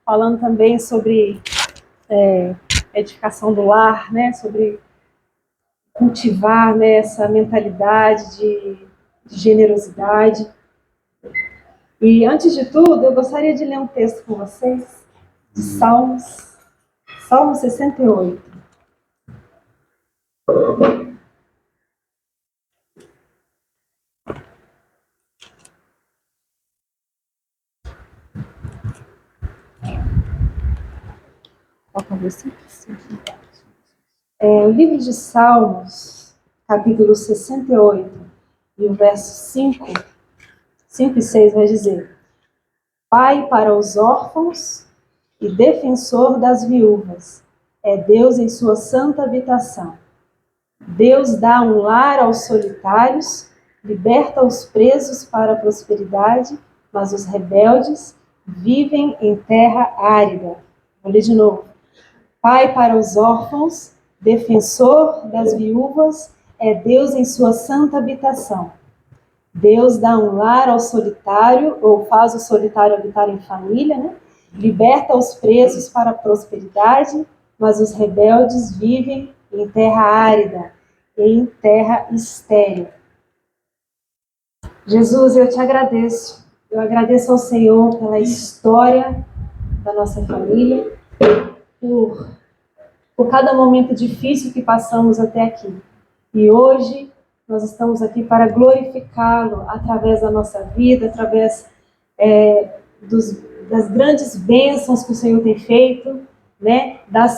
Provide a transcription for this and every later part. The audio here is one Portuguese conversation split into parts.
falando também sobre edificação do lar, né? Sobre cultivar, né, essa mentalidade de generosidade. E antes de tudo, eu gostaria de ler um texto com vocês, de Salmos, Salmo 68. O livro de Salmos, capítulo 68, e o verso 5 e 6 vai dizer: Pai para os órfãos e defensor das viúvas, é Deus em sua santa habitação. Deus dá um lar aos solitários, liberta os presos para a prosperidade, mas os rebeldes vivem em terra árida. Vou ler de novo. Pai para os órfãos, defensor das viúvas, é Deus em sua santa habitação. Deus dá um lar ao solitário, ou faz o solitário habitar em família, né? Liberta os presos para a prosperidade, mas os rebeldes vivem em terra árida, em terra estéril. Jesus, eu te agradeço. Eu agradeço ao Senhor pela história da nossa família, por cada momento difícil que passamos até aqui. E hoje nós estamos aqui para glorificá-lo através da nossa vida, através das grandes bênçãos que o Senhor tem feito, né? Da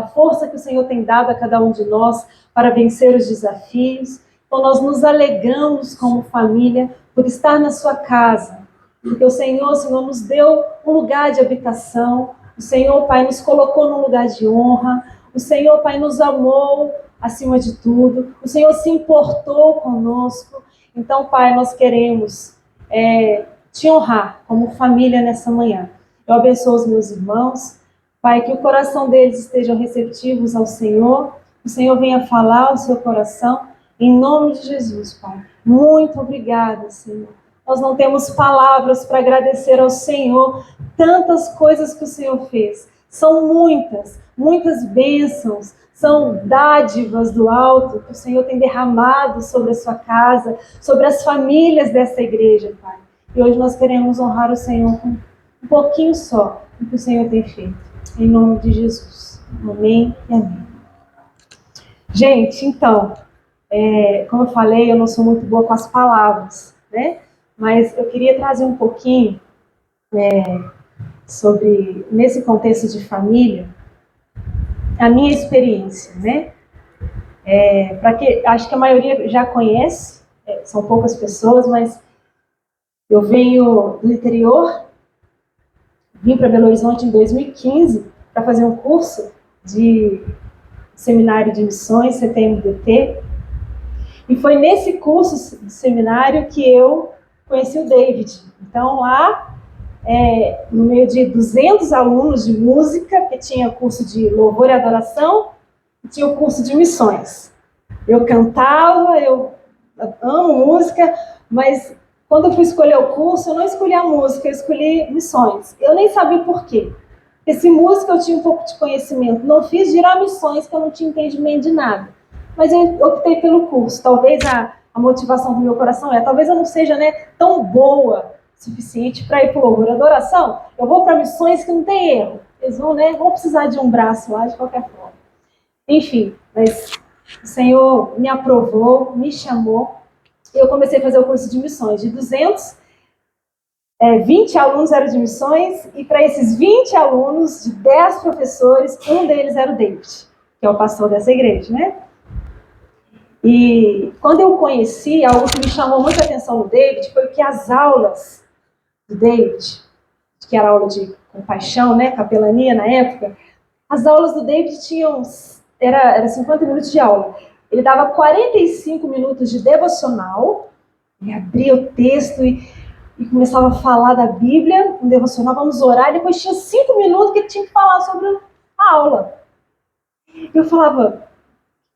força que o Senhor tem dado a cada um de nós para vencer os desafios. Então nós nos alegramos como família por estar na sua casa, porque o Senhor nos deu um lugar de habitação, o Senhor, Pai, nos colocou num lugar de honra, o Senhor, Pai, nos amou acima de tudo, o Senhor se importou conosco. Então, Pai, nós queremos te honrar como família nessa manhã. Eu abençoo os meus irmãos, Pai, que o coração deles estejam receptivos ao Senhor, o Senhor venha falar ao seu coração, em nome de Jesus, Pai. Muito obrigada, Senhor. Nós não temos palavras para agradecer ao Senhor tantas coisas que o Senhor fez. São muitas bênçãos, são dádivas do alto que o Senhor tem derramado sobre a sua casa, sobre as famílias dessa igreja, Pai. E hoje nós queremos honrar o Senhor com um pouquinho só do que o Senhor tem feito. Em nome de Jesus. Amém e amém. Gente, então, como eu falei, eu não sou muito boa com as palavras, né? Mas eu queria trazer um pouquinho sobre, nesse contexto de família, a minha experiência, né? Acho que a maioria já conhece, são poucas pessoas, mas eu venho do interior, vim para Belo Horizonte em 2015 para fazer um curso de seminário de missões, CTMDT, e foi nesse curso de seminário que eu conheci o David. Então lá, no meio de 200 alunos de música, que tinha curso de louvor e adoração, e tinha o curso de missões. Eu cantava, eu amo música, mas quando eu fui escolher o curso, eu não escolhi a música, eu escolhi missões. Eu nem sabia por quê. Porque se música eu tinha um pouco de conhecimento, não fiz girar missões, que eu não tinha entendimento de nada. Mas eu optei pelo curso. Talvez a motivação do meu coração talvez eu não seja tão boa o suficiente para ir para o louvor e adoração. Eu vou para missões que não tem erro. Eles vão precisar de um braço lá de qualquer forma. Enfim, mas o Senhor me aprovou, me chamou. Eu comecei a fazer o curso de missões. De 200, 20 alunos eram de missões, e para esses 20 alunos, de 10 professores, um deles era o David, que é o pastor dessa igreja, né? E quando eu o conheci, algo que me chamou muita atenção no David foi que as aulas do David, que era aula de compaixão, né, capelania na época, as aulas do David era 50 minutos de aula. Ele dava 45 minutos de devocional, ele abria o texto e começava a falar da Bíblia, um devocional, vamos orar, e depois tinha 5 minutos que ele tinha que falar sobre a aula. E eu falava,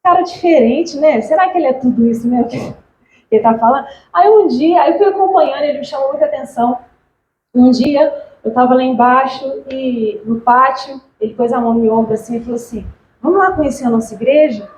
cara diferente, né? Será que ele é tudo isso mesmo que ele tá falando? Aí um dia, eu fui acompanhando, ele me chamou muita atenção. Um dia, Eu estava lá embaixo e no pátio, ele pôs a mão no meu ombro assim e falou assim, vamos lá conhecer a nossa igreja?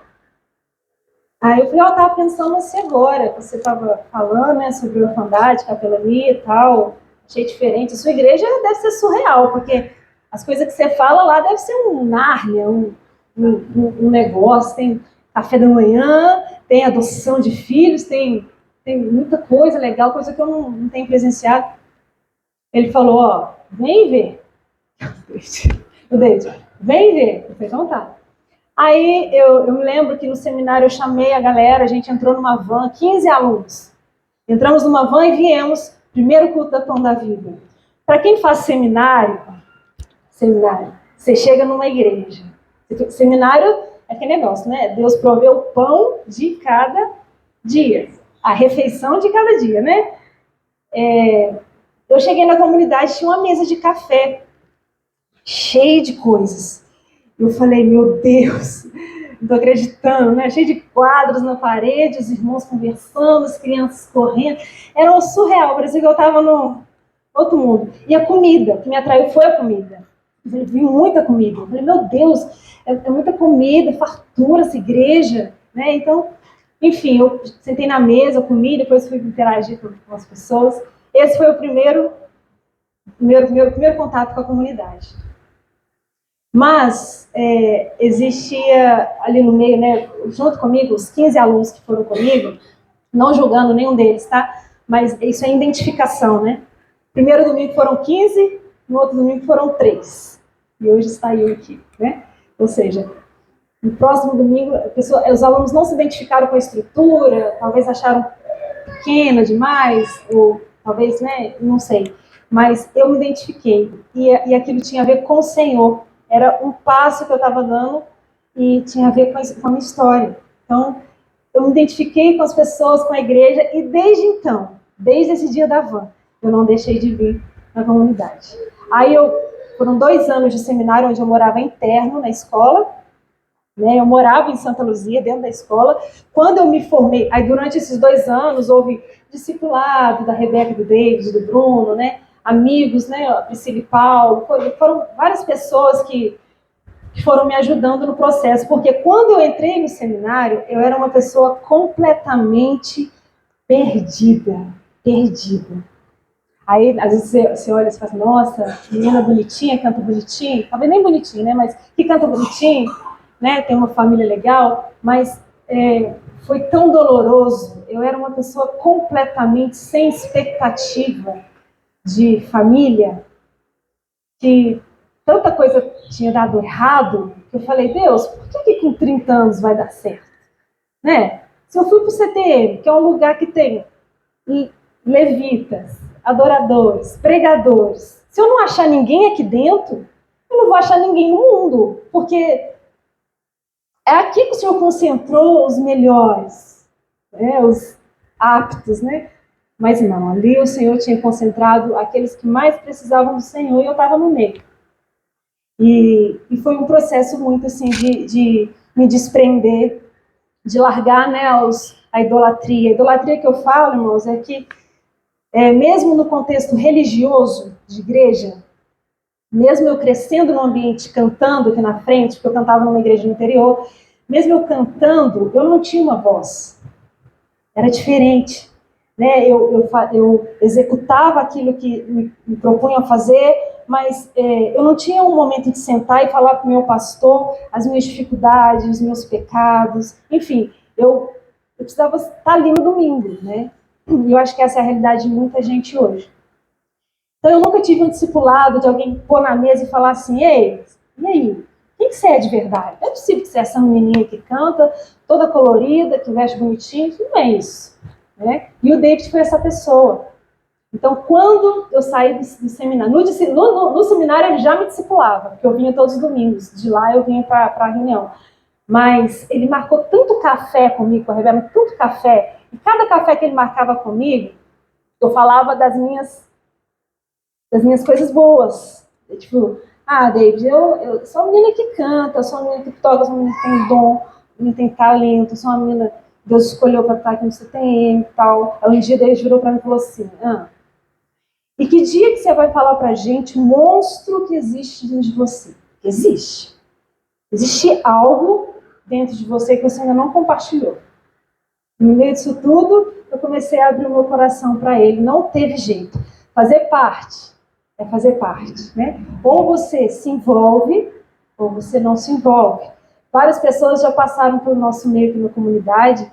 Aí eu falei, eu estava pensando assim agora, você estava falando, né, sobre orfandade, capelania e tal, achei diferente. A sua igreja deve ser surreal, porque as coisas que você fala lá deve ser um Nárnia, um negócio, tem café da manhã, tem adoção de filhos, tem muita coisa legal, coisa que eu não tenho presenciado. Ele falou, ó, vem ver. O David, vem ver. Eu falei, então tá. Aí eu me lembro que no seminário eu chamei a galera, a gente entrou numa van, 15 alunos. Entramos numa van e viemos, primeiro culto da Pão da Vida. Para quem faz seminário, você chega numa igreja. Seminário é aquele negócio, né? Deus provê o pão de cada dia, a refeição de cada dia, né? Eu cheguei na comunidade, tinha uma mesa de café, cheia de coisas. Eu falei, meu Deus, não tô acreditando, né? Cheio de quadros na parede, os irmãos conversando, as crianças correndo. Era um surreal, parecia que eu estava no outro mundo. E a comida, o que me atraiu foi a comida. Eu vi muita comida. Eu falei, meu Deus, é muita comida, fartura essa igreja, né? Então, enfim, eu sentei na mesa, comi, depois fui interagir com as pessoas. Esse foi o primeiro contato com a comunidade. Mas existia ali no meio, né, junto comigo, os 15 alunos que foram comigo, não julgando nenhum deles, tá? Mas isso é identificação, né? Primeiro domingo foram 15, no outro domingo foram 3. E hoje está eu aqui, né? Ou seja, no próximo domingo, os alunos não se identificaram com a estrutura, talvez acharam pequena demais, ou talvez, né, não sei. Mas eu me identifiquei. E aquilo tinha a ver com o Senhor. Era um passo que eu estava dando e tinha a ver com a minha história. Então, eu me identifiquei com as pessoas, com a igreja, e desde então, desde esse dia da van, eu não deixei de vir na comunidade. Aí foram 2 anos de seminário onde eu morava interno na escola, né? Eu morava em Santa Luzia, dentro da escola. Quando eu me formei, aí durante esses 2 anos houve discipulado da Rebeca, do David, do Bruno, né? Amigos, né? A Priscila e Paulo, foram várias pessoas que foram me ajudando no processo, porque quando eu entrei no seminário, eu era uma pessoa completamente perdida. Aí, às vezes, você olha e fala assim, nossa, menina bonitinha, canta bonitinho. Talvez nem bonitinho, né? Mas que canta bonitinho, né? Tem uma família legal. Mas foi tão doloroso. Eu era uma pessoa completamente sem expectativa de família, que tanta coisa tinha dado errado, que eu falei, Deus, por que com 30 anos vai dar certo? Né? Se eu fui para o CTM, que é um lugar que tem levitas, adoradores, pregadores, se eu não achar ninguém aqui dentro, eu não vou achar ninguém no mundo, porque é aqui que o Senhor concentrou os melhores, né, os aptos, né? Mas não, ali o Senhor tinha concentrado aqueles que mais precisavam do Senhor e eu estava no meio. E foi um processo muito assim de me desprender, de largar, né, a idolatria. A idolatria que eu falo, irmãos, é que mesmo no contexto religioso de igreja, mesmo eu crescendo no ambiente cantando aqui na frente, porque eu cantava numa igreja no interior, mesmo eu cantando, eu não tinha uma voz. Era diferente. Né? Eu executava aquilo que me propunham fazer, mas eu não tinha um momento de sentar e falar com o meu pastor as minhas dificuldades, os meus pecados, enfim, eu precisava estar ali no domingo, né? E eu acho que essa é a realidade de muita gente hoje. Então eu nunca tive um discipulado de alguém pôr na mesa e falar assim, ei, e aí? Quem que você é de verdade? Não é possível que você é essa menininha que canta, toda colorida, que veste bonitinho, não é isso. Né? E o David foi essa pessoa. Então, quando eu saí do seminário, no seminário ele já me discipulava, porque eu vinha todos os domingos, de lá eu vinha para a reunião. Mas ele marcou tanto café comigo, com a Rebeca, tanto café, e cada café que ele marcava comigo, eu falava das minhas coisas boas. Tipo, David, eu sou uma menina que canta, eu sou uma menina que toca, eu sou uma menina que tem dom, que tem talento, eu sou uma menina Deus escolheu para estar aqui no CTM e tal. Aí um dia Deus virou para mim e falou assim, E que dia que você vai falar pra gente o monstro que existe dentro de você? Existe. Existe algo dentro de você que você ainda não compartilhou. No meio disso tudo, eu comecei a abrir o meu coração para ele. Não teve jeito. Fazer parte é fazer parte, né? Ou você se envolve, ou você não se envolve. Várias pessoas já passaram pelo nosso meio aqui na comunidade,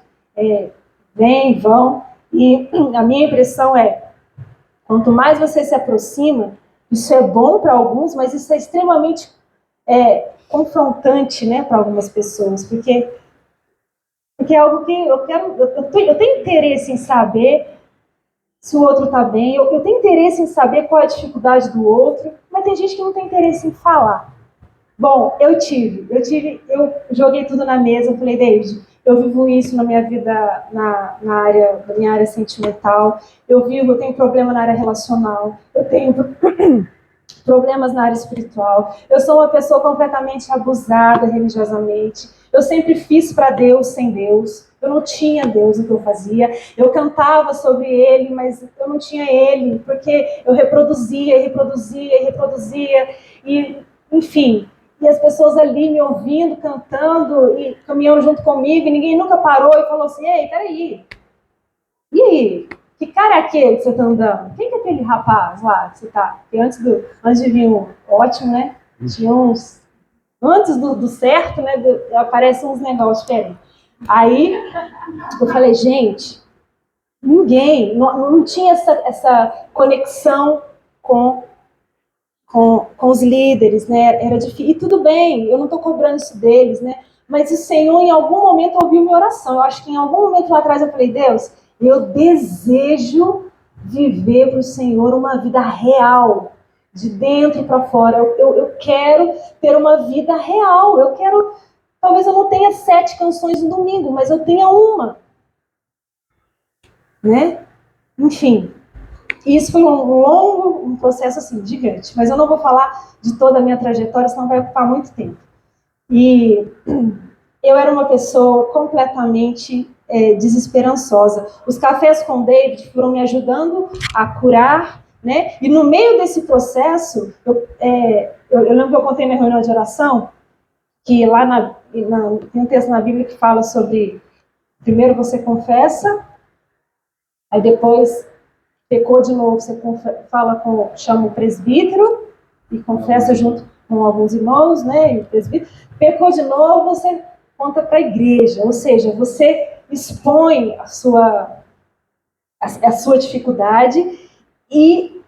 vêm, vão, e a minha impressão é, quanto mais você se aproxima, isso é bom para alguns, mas isso é extremamente confrontante, né, para algumas pessoas, porque é algo que eu tenho interesse em saber se o outro está bem, eu tenho interesse em saber qual é a dificuldade do outro, mas tem gente que não tem interesse em falar. Bom, eu joguei tudo na mesa, eu falei, David, eu vivo isso na minha vida, na minha área sentimental, eu tenho problema na área relacional, eu tenho problemas na área espiritual, eu sou uma pessoa completamente abusada religiosamente, eu sempre fiz para Deus sem Deus, eu não tinha Deus no que eu fazia, eu cantava sobre Ele, mas eu não tinha Ele, porque eu reproduzia, e enfim, e as pessoas ali me ouvindo, cantando e caminhando junto comigo, e ninguém nunca parou e falou assim, ei, peraí, e aí? Que cara é aquele que você tá andando? Quem que é aquele rapaz lá que você tá? Porque antes de vir um ótimo, né? Tinha uns. Antes do certo, né? Aparecem uns negócios diferentes. Aí eu falei, gente, ninguém, não tinha essa conexão com os líderes, né? Era difícil. E tudo bem, eu não estou cobrando isso deles, né? Mas o Senhor, em algum momento, ouviu minha oração. Eu acho que em algum momento lá atrás eu falei, Deus, eu desejo viver para o Senhor uma vida real, de dentro para fora. Eu quero ter uma vida real. Eu quero. Talvez eu não tenha 7 canções no domingo, mas eu tenha uma. Né? Enfim. Isso foi um processo assim, gigante. Mas eu não vou falar de toda a minha trajetória, senão vai ocupar muito tempo. E eu era uma pessoa completamente desesperançosa. Os cafés com David foram me ajudando a curar, né? E no meio desse processo, eu lembro que eu contei na reunião de oração, que lá tem um texto na Bíblia que fala sobre, primeiro você confessa, aí depois pecou de novo, você chama o presbítero e confessa junto com alguns irmãos, né? E o presbítero. Pecou de novo, você conta para a igreja, ou seja, você expõe a sua dificuldade e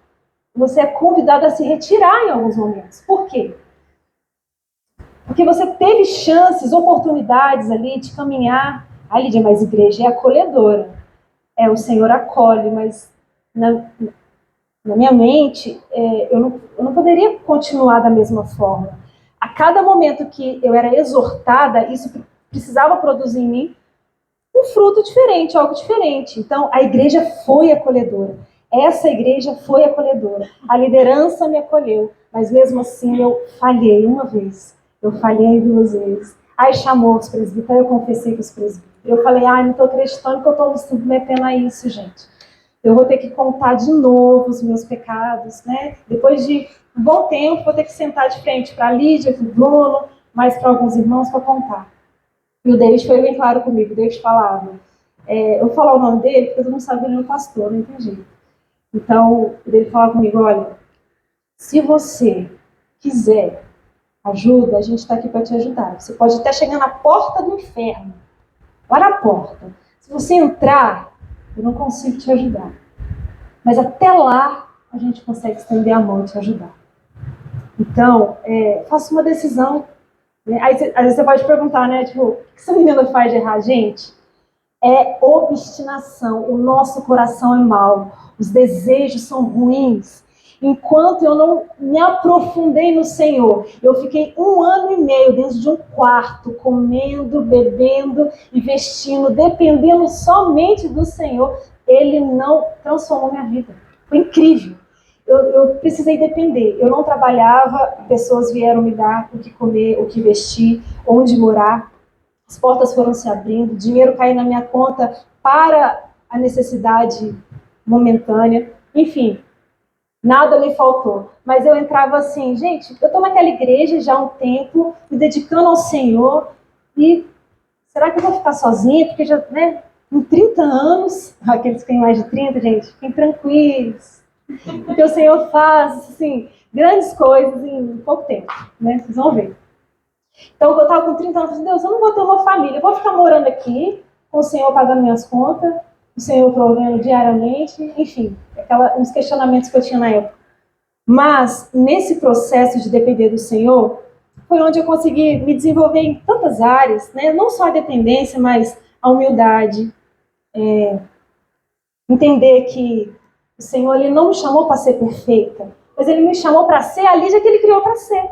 você é convidado a se retirar em alguns momentos. Por quê? Porque você teve chances, oportunidades ali de caminhar. Ah, Lídia, mas igreja é acolhedora. O Senhor acolhe, mas na minha mente, eu não poderia continuar da mesma forma. A cada momento que eu era exortada, isso precisava produzir em mim um fruto diferente, algo diferente. Então, a igreja foi acolhedora. Essa igreja foi acolhedora. A liderança me acolheu, mas mesmo assim eu falhei uma vez. Eu falhei 2 vezes. Aí chamou os presbíteros, eu confessei com os presbíteros. Eu falei, não estou acreditando que eu estou me submetendo a isso, gente. Eu vou ter que contar de novo os meus pecados, né? Depois de um bom tempo, vou ter que sentar de frente para a Lídia, para o Bruno, mais para alguns irmãos para contar. E o David foi bem claro comigo. O David falava, eu vou falar o nome dele, porque todo mundo sabe que ele é um pastor, não entendi. Então, ele falava comigo, olha, se você quiser ajuda, a gente está aqui para te ajudar. Você pode até chegar na porta do inferno, lá na porta. Se você entrar, eu não consigo te ajudar. Mas até lá, a gente consegue estender a mão e te ajudar. Então, faça uma decisão. Né? Aí, às vezes você pode perguntar, né? Tipo, o que essa menina faz de errar, gente? É obstinação. O nosso coração é mau. Os desejos são ruins. Enquanto eu não me aprofundei no Senhor, eu fiquei 1 ano e meio dentro de um quarto, comendo, bebendo e vestindo, dependendo somente do Senhor. Ele não transformou minha vida. Foi incrível. Eu precisei depender. Eu não trabalhava, pessoas vieram me dar o que comer, o que vestir, onde morar. As portas foram se abrindo, dinheiro caiu na minha conta para a necessidade momentânea. Enfim, Nada me faltou. Mas eu entrava assim, gente, eu estou naquela igreja já há um tempo, me dedicando ao Senhor, e será que eu vou ficar sozinha? Porque já, né, com 30 anos, aqueles que têm mais de 30, gente, fiquem tranquilos. Porque o Senhor faz, assim, grandes coisas em pouco tempo, né? Vocês vão ver. Então, eu estava com 30 anos, eu falei, Deus, eu não vou ter uma família, eu vou ficar morando aqui, com o Senhor pagando minhas contas, o Senhor provendo diariamente, enfim, uns questionamentos que eu tinha na época. Mas, nesse processo de depender do Senhor, foi onde eu consegui me desenvolver em tantas áreas, né? Não só a dependência, mas a humildade, entender que o Senhor ele não me chamou para ser perfeita, mas Ele me chamou para ser a Lídia que Ele criou para ser.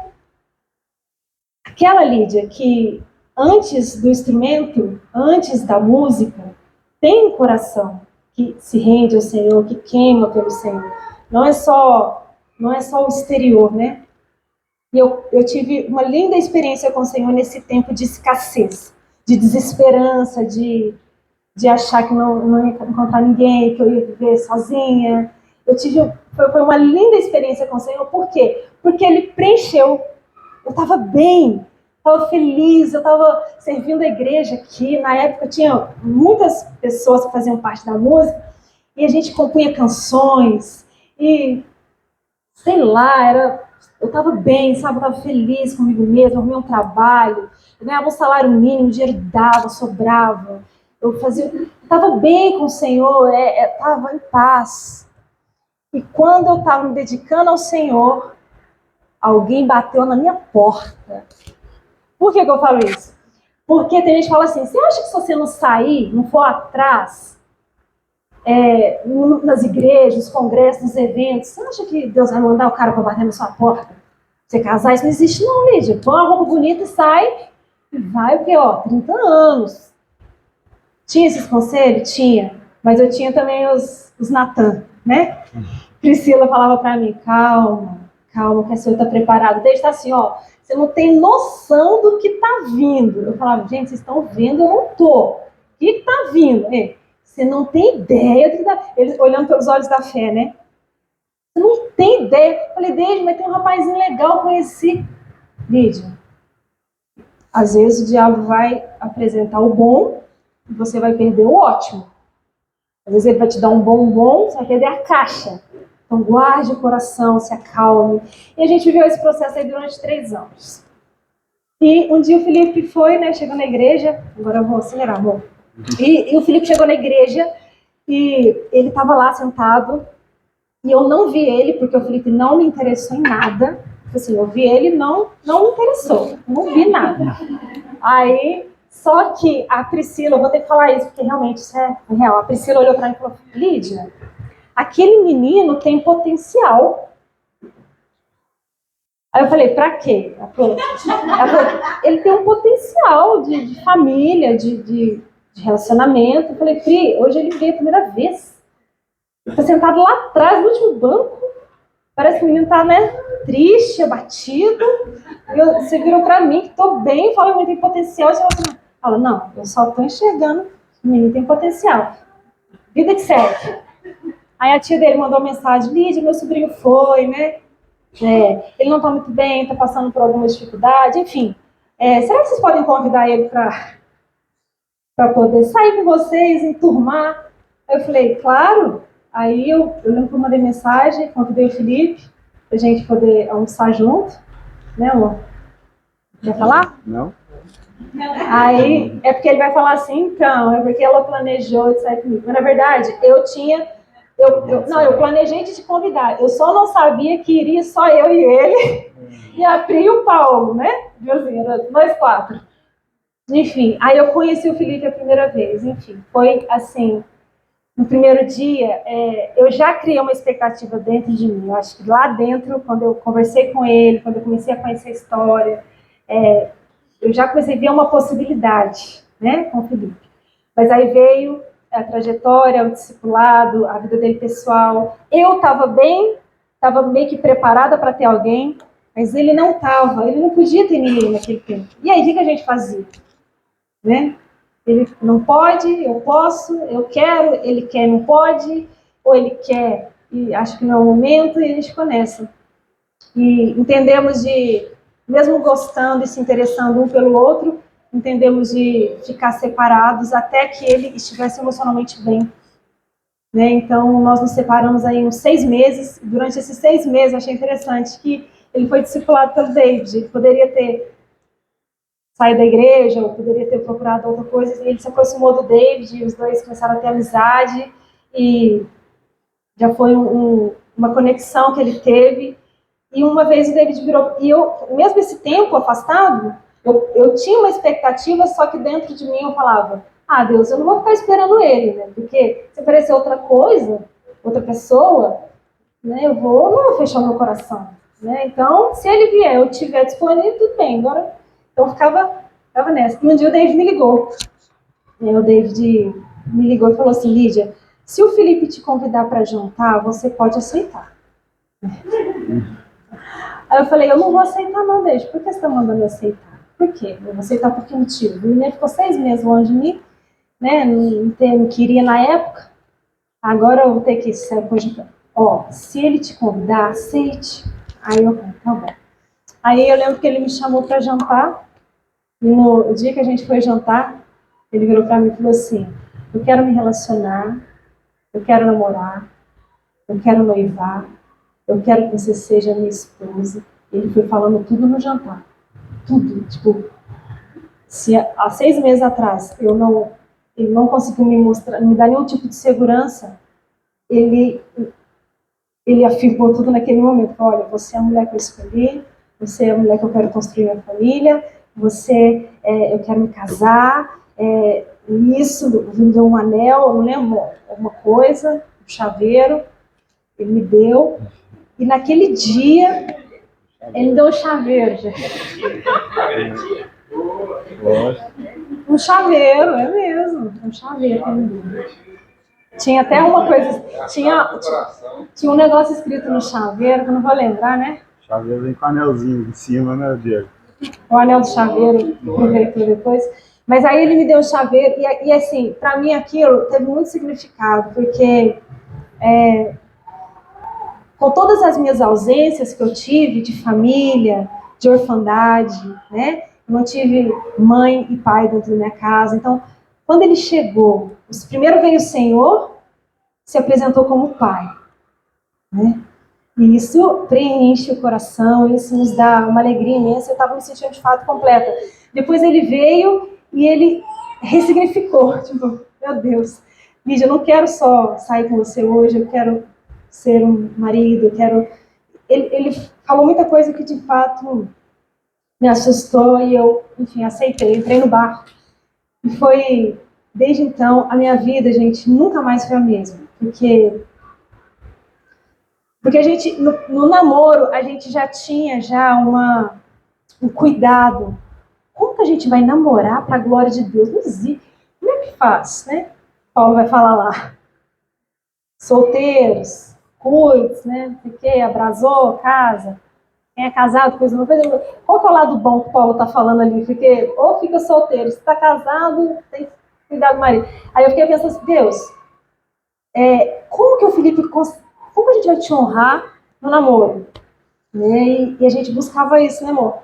Aquela Lídia que, antes do instrumento, antes da música, tem um coração que se rende ao Senhor, que queima pelo Senhor. Não é só o exterior, né? E eu tive uma linda experiência com o Senhor nesse tempo de escassez, de desesperança, de achar que não ia encontrar ninguém, que eu ia viver sozinha. Foi uma linda experiência com o Senhor. Por quê? Porque Ele preencheu. Eu estava bem, estava feliz, eu estava servindo a igreja aqui. Na época tinha muitas pessoas que faziam parte da música e a gente compunha canções e, sei lá, eu estava bem, sabe? Eu estava feliz comigo mesma, arrumei um trabalho, eu ganhava um salário mínimo, o dinheiro dava, sobrava. Eu estava bem com o Senhor, estava em paz. E quando eu estava me dedicando ao Senhor, alguém bateu na minha porta. Por que eu falo isso? Porque tem gente que fala assim, você acha que se você não sair, não for atrás, nas igrejas, nos congressos, nos eventos, você acha que Deus vai mandar o cara para bater na sua porta? Você casar, isso não existe não, Lídia. Põe uma roupa bonita e sai, e vai, porque, 30 anos. Tinha esses conselhos? Tinha. Mas eu tinha também os Natan, né? Priscila falava para mim, calma, que a senhora está preparada. Deixa assim, você não tem noção do que está vindo. Eu falava, gente, vocês estão vendo, eu não estou. O que está vindo? Você não tem ideia do que está... Eles olhando pelos olhos da fé, né? Você não tem ideia. Eu falei, Lídia, mas tem um rapazinho legal, conheci. Lídia, às vezes o diabo vai apresentar o bom e você vai perder o ótimo. Às vezes ele vai te dar um bombom, você vai perder a caixa. Então guarde o coração, se acalme. E a gente viveu esse processo aí durante 3 anos. E um dia o Felipe foi, né, chegou na igreja, agora eu vou acelerar, amor. E o Felipe chegou na igreja e ele estava lá sentado e eu não vi ele porque o Felipe não me interessou em nada. Assim, eu vi ele, não me interessou, não vi nada. Aí, só que a Priscila, eu vou ter que falar isso porque realmente isso é real. A Priscila olhou para mim e falou, Lídia, aquele menino tem potencial. Aí eu falei, pra quê? Ela falou, ele tem um potencial de família, de relacionamento. Eu falei, Pri, hoje ele veio a primeira vez. Ele tá sentado lá atrás, no último banco. Parece que o menino tá, né, triste, abatido. Você virou pra mim, que tô bem, fala que ele tem potencial. Você fala, não, eu só tô enxergando que o menino tem potencial. Vida que segue. Aí a tia dele mandou uma mensagem, Lídia, meu sobrinho foi, né? Ele não está muito bem, está passando por alguma dificuldade, enfim. Será que vocês podem convidar ele para poder sair com vocês, enturmar? Aí eu falei, claro. Aí eu lembro que eu mandei mensagem, convidei o Felipe, para a gente poder almoçar junto. Né, amor? Quer falar? Não. Aí, é porque ele vai falar assim, então, é porque ela planejou de sair comigo. Mas, na verdade, eu planejei de te convidar. Eu só não sabia que iria só eu e ele, e a Pri e o Paulo, né? Nós 4. Enfim, aí eu conheci o Felipe a primeira vez. Enfim, foi assim, no primeiro dia, eu já criei uma expectativa dentro de mim. Eu acho que lá dentro, quando eu conversei com ele, quando eu comecei a conhecer a história, eu já comecei a ver uma possibilidade, né, com o Felipe. Mas aí veio a trajetória, o discipulado, a vida dele pessoal. Eu estava bem, estava meio que preparada para ter alguém, mas ele não estava, ele não podia ter ninguém naquele tempo. E aí, o que a gente fazia? Né? Ele não pode, eu posso, eu quero, ele quer, não pode, ou ele quer e acho que não é o momento, e a gente ficou nessa. E entendemos de, mesmo gostando e se interessando um pelo outro, entendemos de ficar separados até que ele estivesse emocionalmente bem. Né? Então, nós nos separamos aí uns 6 meses. Durante esses 6 meses, achei interessante que ele foi discipulado pelo David. Ele poderia ter saído da igreja, ou poderia ter procurado outra coisa. Ele se aproximou do David, e os dois começaram a ter amizade, e já foi uma conexão que ele teve. E uma vez o David virou... E eu, mesmo esse tempo afastado, eu tinha uma expectativa, só que dentro de mim eu falava, Deus, eu não vou ficar esperando ele, né? Porque se aparecer outra coisa, outra pessoa, né, não vou fechar o meu coração. Né? Então, se ele vier, eu estiver disponível, tudo bem. Agora, então ficava nessa. E um dia o David me ligou. O David me ligou e falou assim, Lídia, se o Felipe te convidar para jantar, você pode aceitar. Aí eu falei, eu não vou aceitar não, David. Por que você está mandando eu aceitar? Por quê? Eu vou aceitar por que motivo? O menino ficou 6 meses longe de mim, né? Não queria na época. Agora eu vou ter que sair cogitando. Se ele te convidar, aceite. Aí eu falei, tá bom. Aí eu lembro que ele me chamou para jantar. E no dia que a gente foi jantar, ele virou para mim e falou assim, eu quero me relacionar, eu quero namorar, eu quero noivar, eu quero que você seja minha esposa. Ele foi falando tudo no jantar. Tudo. Tipo, se há 6 meses atrás ele não conseguiu me mostrar, me dar nenhum tipo de segurança, ele afirmou tudo naquele momento. Olha, você é a mulher que eu escolhi, você é a mulher que eu quero construir minha família, eu quero me casar, isso, me deu um anel, eu não lembro, alguma coisa, um chaveiro, ele me deu. E naquele dia, ele me deu um chaveiro, gente. Um chaveiro, é mesmo, um chaveiro. Tinha até uma coisa, tinha um negócio escrito no chaveiro, que eu não vou lembrar, né? Chaveiro vem com anelzinho em cima, né, Diego? O anel do chaveiro, aproveitou depois. Mas aí ele me deu o chaveiro, e assim, para mim aquilo teve muito significado, porque com todas as minhas ausências que eu tive de família, de orfandade, né? Eu não tive mãe e pai dentro da minha casa. Então, quando ele chegou, primeiro veio o Senhor, se apresentou como pai, né? E isso preenche o coração, isso nos dá uma alegria imensa. Eu estava me sentindo de fato completa. Depois ele veio e ele ressignificou. Tipo, meu Deus, Lídia, eu não quero só sair com você hoje, eu quero ser um marido, eu quero... Ele falou muita coisa que de fato me assustou e eu, enfim, aceitei. Entrei no barco. E foi, desde então, a minha vida, gente, nunca mais foi a mesma. Porque a gente, no namoro, a gente já tinha um cuidado. Como que a gente vai namorar para a glória de Deus? Não existe. Como é que faz, né? Paulo vai falar lá. Solteiros, cuides, né? Porque abrasou, casa. Quem é casado, coisa não coisa. Qual que é o lado bom que Paulo está falando ali? Porque ou fica solteiro, se está casado, tem que cuidar do marido. Aí eu fiquei pensando assim, Deus, como que o Felipe... Como a gente vai te honrar no namoro? Né? E a gente buscava isso, né, amor?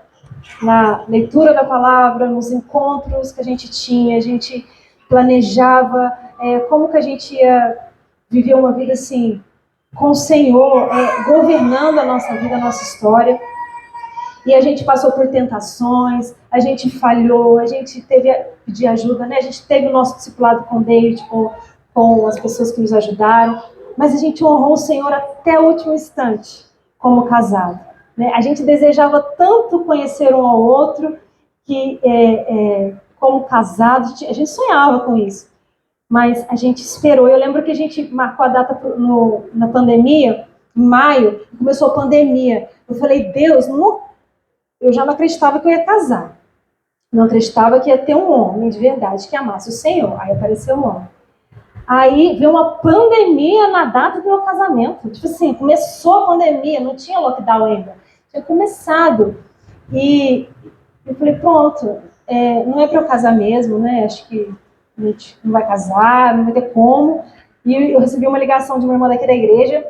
Na leitura da palavra, nos encontros que a gente tinha, a gente planejava como que a gente ia viver uma vida assim, com o Senhor, governando a nossa vida, a nossa história. E a gente passou por tentações, a gente falhou, a gente teve que pedir ajuda, né? A gente teve o nosso discipulado com David, com as pessoas que nos ajudaram, mas a gente honrou o Senhor até o último instante, como casado. Né? A gente desejava tanto conhecer um ao outro, que como casado, a gente sonhava com isso. Mas a gente esperou. Eu lembro que a gente marcou a data na pandemia, em maio, começou a pandemia. Eu falei, Deus, eu já não acreditava que eu ia casar. Não acreditava que ia ter um homem de verdade que amasse o Senhor. Aí apareceu um homem. Aí veio uma pandemia na data do meu casamento. Tipo assim, começou a pandemia, não tinha lockdown ainda. Tinha começado. E eu falei, pronto, não é para eu casar mesmo, né? Acho que a gente não vai casar, não vai ter como. E eu recebi uma ligação de uma irmã daqui da igreja,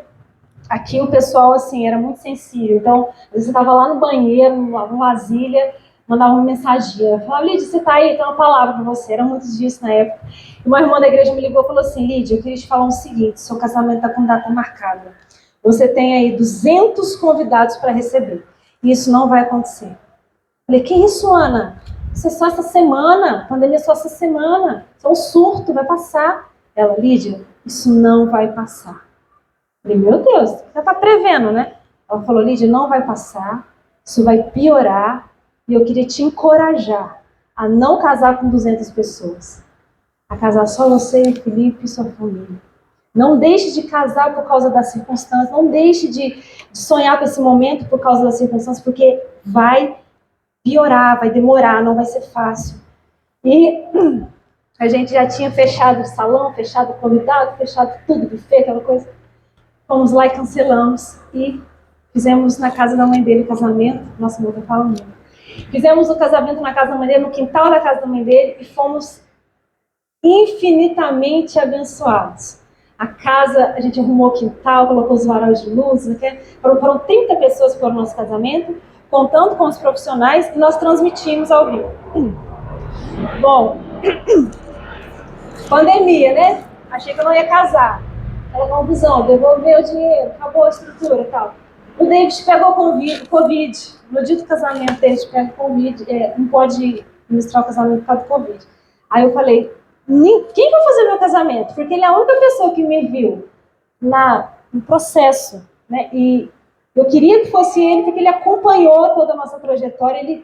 aqui o pessoal, assim, era muito sensível. Então, às vezes eu estava lá no banheiro, no vasilha, mandava uma mensagem. Eu falava, Lídia, você tá aí? Tem uma palavra para você. Era muitos dias na época. E uma irmã da igreja me ligou e falou assim, Lídia, eu queria te falar o seguinte, seu casamento está com data marcada. Você tem aí 200 convidados para receber. E isso não vai acontecer. Eu falei, que isso, Ana? Isso é só essa semana. A pandemia é só essa semana. Isso é um surto, vai passar. Ela, Lídia, isso não vai passar. Eu falei, meu Deus, você está prevendo, né? Ela falou, Lídia, não vai passar. Isso vai piorar. E eu queria te encorajar a não casar com 200 pessoas. A casar só você, Felipe e sua família. Não deixe de casar por causa das circunstâncias. Não deixe de sonhar com esse momento por causa das circunstâncias, porque vai piorar, vai demorar, não vai ser fácil. E a gente já tinha fechado o salão, fechado o convidado, fechado tudo, buffet, aquela coisa. Fomos lá e cancelamos. E fizemos na casa da mãe dele o casamento. Nossa, não vou falar muito. Fizemos o casamento na casa da mãe dele, no quintal da casa da mãe dele, e fomos infinitamente abençoados. A casa, a gente arrumou o quintal, colocou os varais de luz, né? Foram 30 pessoas para o nosso casamento, contando com os profissionais, e nós transmitimos ao vivo. Bom, pandemia, né? Achei que eu não ia casar. Aquela confusão, devolver o dinheiro, acabou a estrutura e tal. O David pegou Covid. No dia do casamento, o David pega Covid, não pode ministrar o casamento por causa do Covid. Aí eu falei, quem vai fazer meu casamento? Porque ele é a única pessoa que me viu no processo, né? E eu queria que fosse ele, porque ele acompanhou toda a nossa trajetória,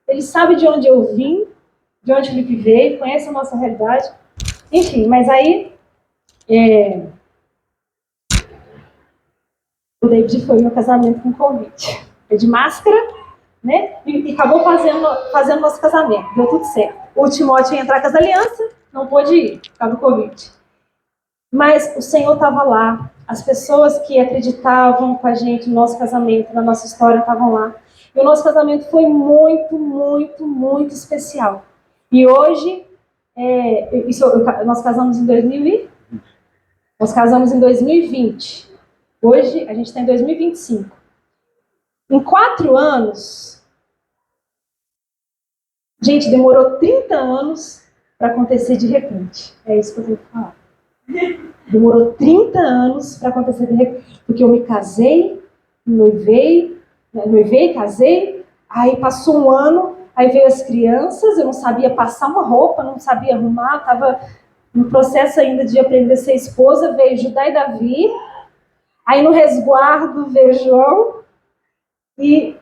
ele sabe de onde eu vim, de onde o Felipe veio, conhece a nossa realidade. Enfim, mas aí o David foi no meu casamento com convite. Foi de máscara, né? E acabou fazendo nosso casamento. Deu tudo certo. O Timóteo ia entrar com as alianças, não pôde ir, por causa do convite. Mas o Senhor estava lá. As pessoas que acreditavam com a gente no nosso casamento, na nossa história, estavam lá. E o nosso casamento foi muito, muito, muito especial. E hoje, nós casamos em 2020. Hoje, a gente está em 2025. Em 4 anos, gente, demorou 30 anos para acontecer de repente. É isso que eu tenho que falar. Demorou 30 anos para acontecer de repente. Porque eu me casei, noivei, casei, aí passou um ano, aí veio as crianças, eu não sabia passar uma roupa, não sabia arrumar, estava no processo ainda de aprender a ser esposa, veio Judá e Davi, aí no resguardo veio João, e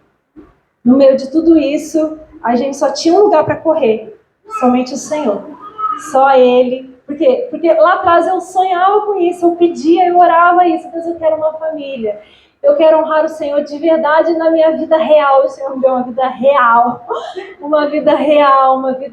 no meio de tudo isso, a gente só tinha um lugar para correr, somente o Senhor, só Ele. Por quê? Porque lá atrás eu sonhava com isso, eu pedia, eu orava isso, Deus, eu quero uma família. Eu quero honrar o Senhor de verdade na minha vida real. O Senhor me deu uma vida real. Uma vida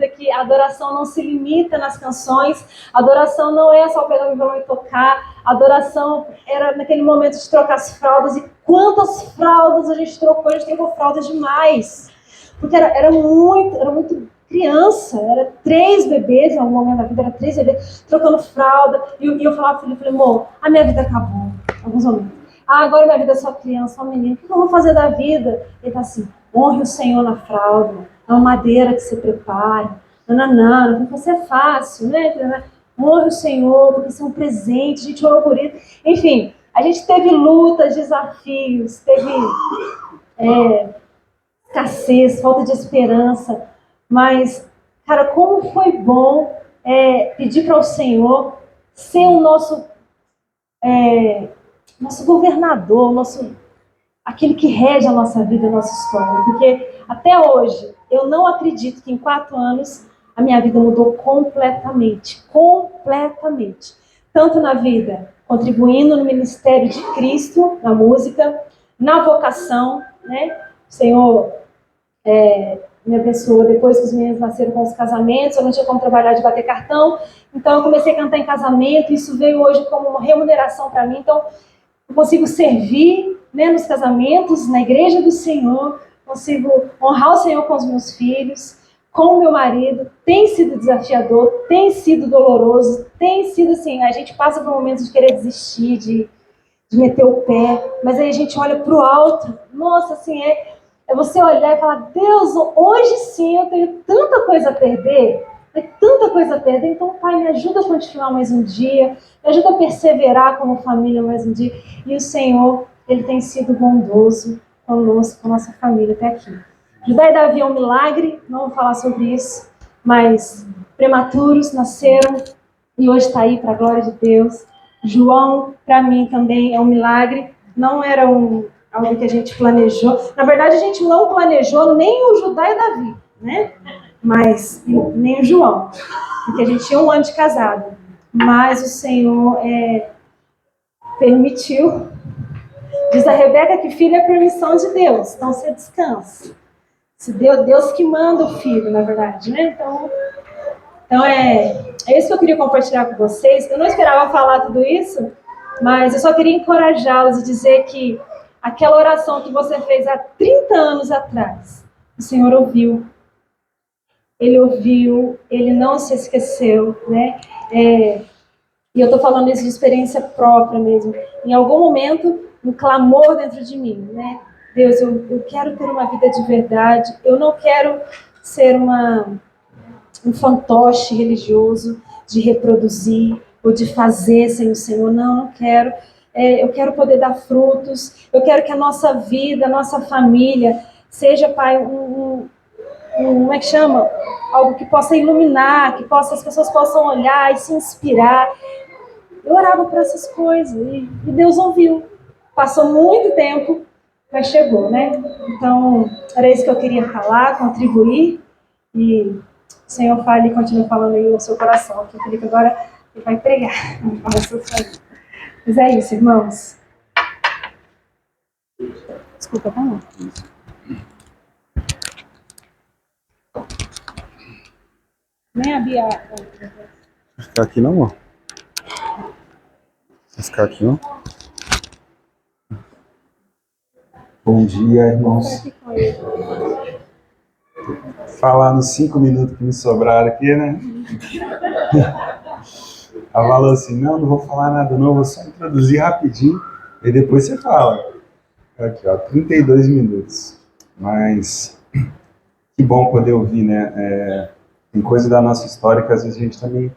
que a adoração não se limita nas canções. A adoração não é só pegar o violão e tocar. A adoração era naquele momento de trocar as fraldas. E quantas fraldas a gente trocou? A gente trocou fraldas demais. Porque era muito criança, era 3 bebês, em algum momento da vida, era 3 bebês, trocando fralda. E eu falava para ele, amor, a minha vida acabou. Em alguns momentos. Agora minha vida é só criança, só menino. O que eu vou fazer da vida? Ele tá assim, honre o Senhor na fralda. É uma madeira que você prepara. Não vai ser fácil, né? Honre o Senhor, porque isso é um presente, a gente orou por isso. Enfim, a gente teve lutas, desafios, teve escassez, falta de esperança. Mas, cara, como foi bom pedir para o Senhor ser o nosso governador, aquele que rege a nossa vida, a nossa história. Porque até hoje, eu não acredito que em 4 anos a minha vida mudou completamente. Completamente. Tanto na vida, contribuindo no ministério de Cristo, na música, na vocação, né? O Senhor me abençoou depois que os meninos nasceram com os casamentos, eu não tinha como trabalhar de bater cartão, então eu comecei a cantar em casamento, isso veio hoje como uma remuneração para mim, então eu consigo servir, né, nos casamentos, na igreja do Senhor, consigo honrar o Senhor com os meus filhos, com o meu marido. Tem sido desafiador, tem sido doloroso, tem sido assim, a gente passa por momentos de querer desistir, de meter o pé, mas aí a gente olha para o alto, nossa, assim, é você olhar e falar, Deus, hoje sim eu tenho tanta coisa a perder, tanta coisa a perder, então, Pai, me ajuda a continuar mais um dia, me ajuda a perseverar como família mais um dia, e o Senhor, Ele tem sido bondoso conosco, com a nossa família até aqui. Judá e Davi é um milagre, não vou falar sobre isso, mas prematuros nasceram e hoje está aí para a glória de Deus. João, para mim, também é um milagre, não era algo que a gente planejou. Na verdade, a gente não planejou nem o Judá e Davi, né? Mas nem o João, porque a gente tinha 1 ano de casado. Mas o Senhor permitiu. Diz a Rebeca que filho é permissão de Deus, então você descansa. Se Deus que manda o filho, na verdade, né? Então é isso que eu queria compartilhar com vocês. Eu não esperava falar tudo isso, mas eu só queria encorajá-los e dizer que aquela oração que você fez há 30 anos atrás, o Senhor ouviu. Ele ouviu, Ele não se esqueceu, né? E eu estou falando isso de experiência própria mesmo. Em algum momento, um clamor dentro de mim, né? Deus, eu quero ter uma vida de verdade. Eu não quero ser um fantoche religioso de reproduzir ou de fazer sem o Senhor. Não quero. Eu quero poder dar frutos. Eu quero que a nossa vida, a nossa família seja, Pai, como é que chama? Algo que possa iluminar, que as pessoas possam olhar e se inspirar. Eu orava por essas coisas e Deus ouviu. Passou muito tempo, mas chegou, né? Então, era isso que eu queria falar, contribuir. E o Senhor fale e continue falando aí no seu coração. Que o Felipe agora ele vai pregar. Mas é isso, irmãos. Desculpa, tá não. Nem a Bia. Vai ficar aqui não, ó. Vai ficar aqui não. Bom dia, irmãos. Falar nos 5 minutos que me sobraram aqui, né? Ela falou assim, não vou falar nada não, vou só introduzir rapidinho e depois você fala. Aqui, ó, 32 minutos. Mas que bom poder ouvir, né? Tem coisa da nossa história que às vezes a gente também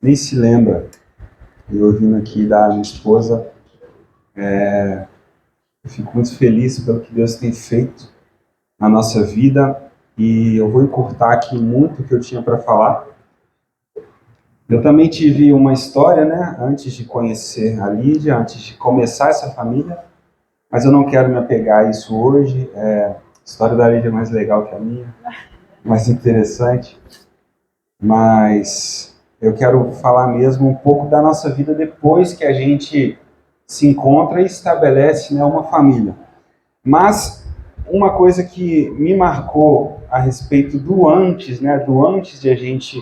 nem se lembra. E ouvindo aqui da minha esposa, eu fico muito feliz pelo que Deus tem feito na nossa vida. E eu vou encurtar aqui muito o que eu tinha para falar. Eu também tive uma história, né, antes de conhecer a Lídia, antes de começar essa família, mas eu não quero me apegar a isso hoje. A história da Lídia é mais legal que a minha, mais interessante, mas eu quero falar mesmo um pouco da nossa vida depois que a gente se encontra e estabelece, né, uma família. Mas uma coisa que me marcou a respeito do antes, né, do antes de a gente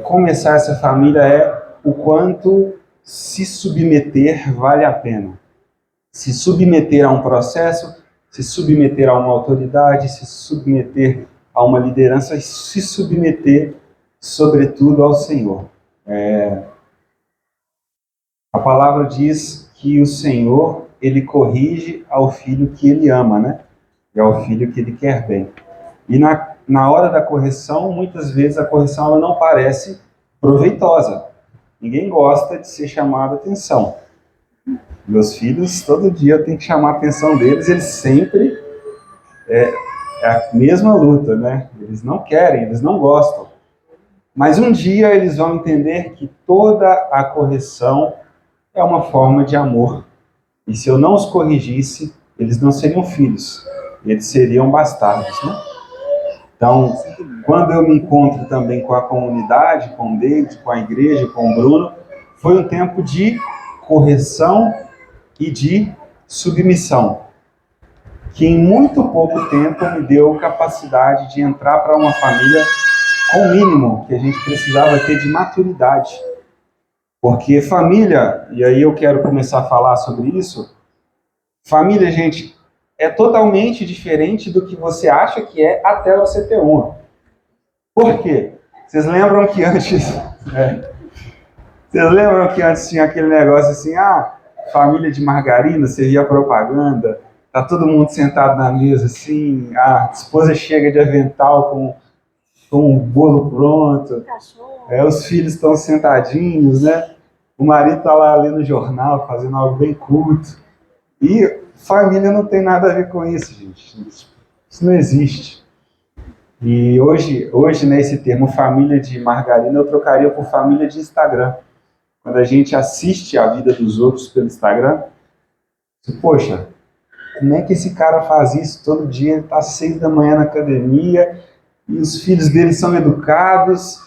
começar essa família é o quanto se submeter vale a pena. Se submeter a um processo, se submeter a uma autoridade, se submeter a uma liderança e se submeter, sobretudo, ao Senhor. A palavra diz que o Senhor, Ele corrige ao filho que Ele ama, né? E ao filho que Ele quer bem. E na hora da correção, muitas vezes a correção ela não parece proveitosa. Ninguém gosta de ser chamado a atenção. Meus filhos, todo dia eu tenho que chamar a atenção deles, eles sempre é a mesma luta, né? Eles não querem, eles não gostam. Mas um dia eles vão entender que toda a correção é uma forma de amor. E se eu não os corrigisse, eles não seriam filhos, eles seriam bastardos, né? Então, quando eu me encontro também com a comunidade, com o David, com a igreja, com o Bruno, foi um tempo de correção e de submissão, que em muito pouco tempo me deu capacidade de entrar para uma família com o mínimo que a gente precisava ter de maturidade. Porque família, e aí eu quero começar a falar sobre isso, família, gente, é totalmente diferente do que você acha que é até você ter uma. Por quê? Vocês lembram que antes... Vocês lembram que antes tinha aquele negócio assim, família de margarina, você via a propaganda, tá todo mundo sentado na mesa assim, a esposa chega de avental com um bolo pronto, os filhos estão sentadinhos, né? O marido está lá lendo o jornal, fazendo algo bem culto. E família não tem nada a ver com isso, gente. Isso não existe. E hoje, né, esse termo família de margarina eu trocaria por família de Instagram. Quando a gente assiste a vida dos outros pelo Instagram, poxa, como é que esse cara faz isso todo dia? Ele está às 6 da manhã na academia e os filhos dele são educados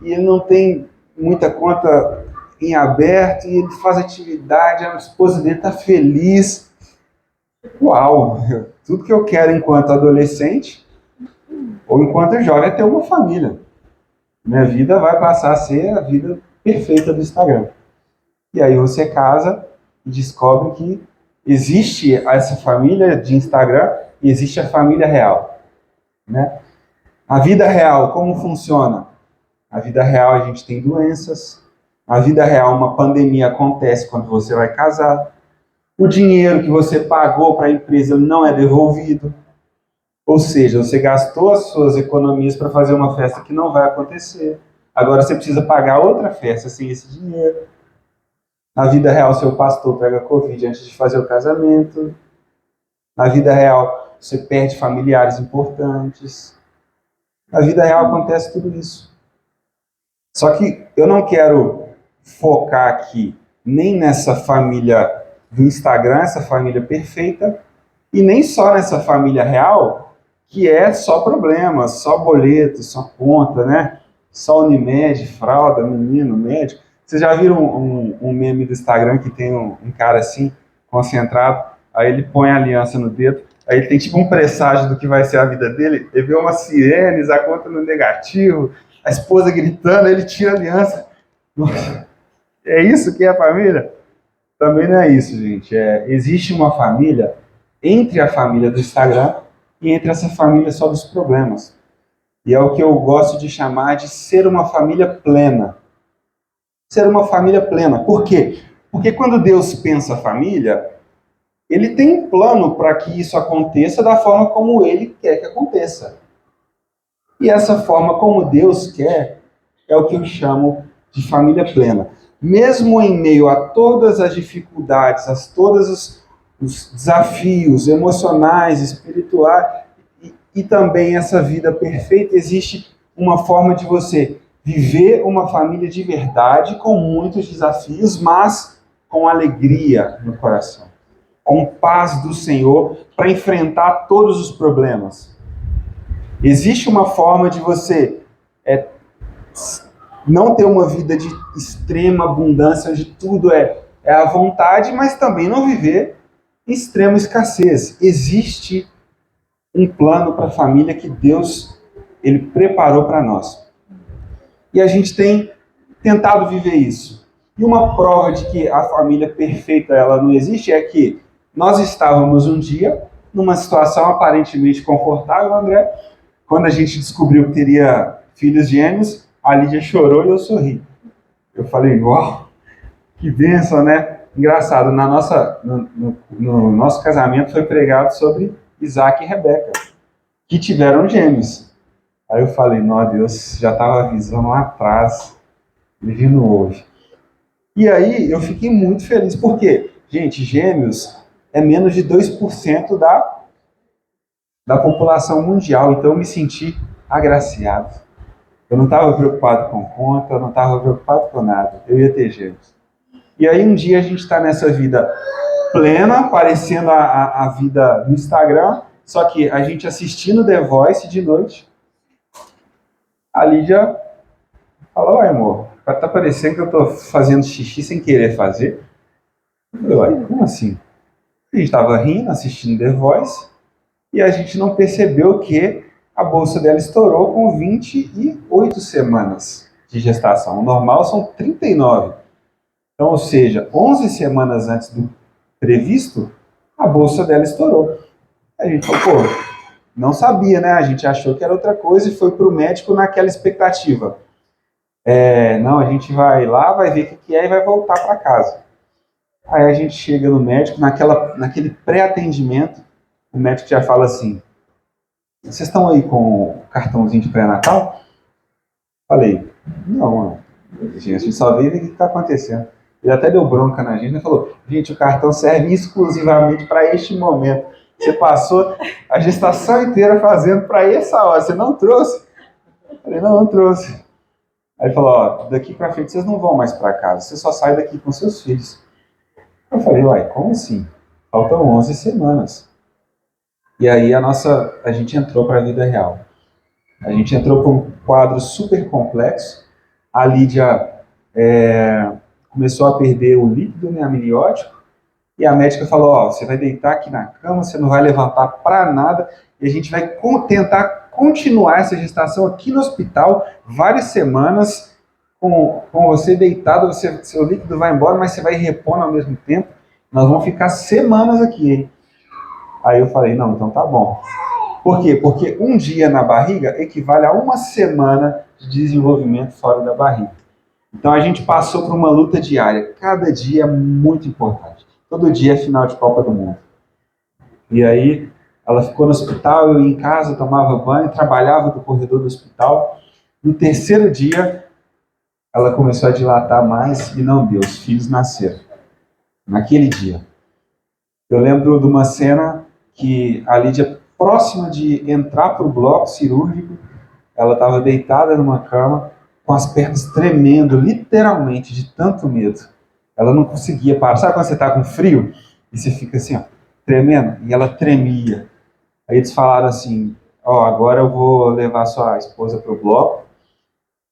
e ele não tem muita conta em aberto e ele faz atividade, a esposa dele está feliz. Uau! Tudo que eu quero enquanto adolescente ou enquanto jovem é ter uma família. Minha vida vai passar a ser a vida perfeita do Instagram. E aí você casa e descobre que existe essa família de Instagram e existe a família real, né? A vida real, como funciona? A vida real a gente tem doenças. A vida real, uma pandemia acontece quando você vai casar. O dinheiro que você pagou para a empresa não é devolvido. Ou seja, você gastou as suas economias para fazer uma festa que não vai acontecer. Agora você precisa pagar outra festa sem esse dinheiro. Na vida real, seu pastor pega Covid antes de fazer o casamento. Na vida real, você perde familiares importantes. Na vida real acontece tudo isso. Só que eu não quero focar aqui nem nessa família do Instagram, essa família perfeita, e nem só nessa família real, que é só problema, só boleto, só conta, né? Só Unimed, fralda, menino, médico. Vocês já viram um meme do Instagram que tem um cara assim, concentrado, aí ele põe a aliança no dedo, aí ele tem tipo um presságio do que vai ser a vida dele, ele vê umas sirenes, a conta no negativo, a esposa gritando, aí ele tira a aliança. Nossa, é isso que é a família? Também não é isso, gente. Existe uma família entre a família do Instagram e entre essa família só dos problemas. E é o que eu gosto de chamar de ser uma família plena. Ser uma família plena. Por quê? Porque quando Deus pensa a família, Ele tem um plano para que isso aconteça da forma como Ele quer que aconteça. E essa forma como Deus quer é o que eu chamo de família plena. Mesmo em meio a todas as dificuldades, a todos os desafios emocionais, espirituais, e também essa vida perfeita, existe uma forma de você viver uma família de verdade, com muitos desafios, mas com alegria no coração, com paz do Senhor para enfrentar todos os problemas. Existe uma forma de você não ter uma vida de extrema abundância, onde tudo é à vontade, mas também não viver em extrema escassez. Existe um plano para a família que Deus ele preparou para nós. E a gente tem tentado viver isso. E uma prova de que a família perfeita ela não existe é que nós estávamos um dia numa situação aparentemente confortável, André, quando a gente descobriu que teria filhos gêmeos, a Lídia chorou e eu sorri. Eu falei, uau, que bênção, né? Engraçado, no nosso casamento foi pregado sobre Isaac e Rebeca, que tiveram gêmeos. Aí eu falei, não, Deus já estava avisando lá atrás, ele vindo hoje. E aí eu fiquei muito feliz, porque, gente, gêmeos é menos de 2% da população mundial, então eu me senti agraciado. Eu não estava preocupado com conta, eu não estava preocupado com nada, eu ia ter gêmeos. E aí um dia a gente está nessa vida plena, parecendo a vida no Instagram, só que a gente assistindo The Voice de noite, a Lídia falou, ué, amor, tá parecendo que eu tô fazendo xixi sem querer fazer. Eu falei, ué, como assim? A gente estava rindo, assistindo The Voice, e a gente não percebeu que a bolsa dela estourou com 28 semanas de gestação. O normal são 39. Então, ou seja, 11 semanas antes do previsto, a bolsa dela estourou. A gente falou, pô, não sabia, né? A gente achou que era outra coisa e foi para o médico naquela expectativa. Não, a gente vai lá, vai ver o que é e vai voltar para casa. Aí a gente chega no médico, naquele pré-atendimento, o médico já fala assim: vocês estão aí com o cartãozinho de pré-natal? Falei, não, gente, a gente só vê o que está acontecendo. Ele até deu bronca na gente, né? Falou, gente, o cartão serve exclusivamente para este momento. Você passou a gestação inteira fazendo para essa hora, você não trouxe? Falei, não trouxe. Aí ele falou, ó, daqui para frente vocês não vão mais para casa, você só sai daqui com seus filhos. Eu falei, uai, como assim? Faltam 11 semanas. E aí a gente entrou para a vida real. A gente entrou para um quadro super complexo. A Lídia começou a perder o líquido, né, amniótico, e a médica falou, ó, você vai deitar aqui na cama, você não vai levantar para nada, e a gente vai tentar continuar essa gestação aqui no hospital, várias semanas, com você deitado, seu líquido vai embora, mas você vai repondo ao mesmo tempo, nós vamos ficar semanas aqui, hein? Aí eu falei, não, então tá bom. Por quê? Porque um dia na barriga equivale a uma semana de desenvolvimento fora da barriga. Então a gente passou por uma luta diária. Cada dia é muito importante. Todo dia é final de Copa do Mundo. E aí ela ficou no hospital, eu ia em casa, tomava banho, trabalhava do corredor do hospital. No terceiro dia, ela começou a dilatar mais e não deu. Os filhos nasceram. Naquele dia. Eu lembro de uma cena que a Lídia, próxima de entrar para o bloco cirúrgico, ela estava deitada numa cama, com as pernas tremendo, literalmente, de tanto medo. Ela não conseguia parar. Sabe quando você está com frio? E você fica assim, ó, tremendo? E ela tremia. Aí eles falaram assim, ó, agora eu vou levar sua esposa para o bloco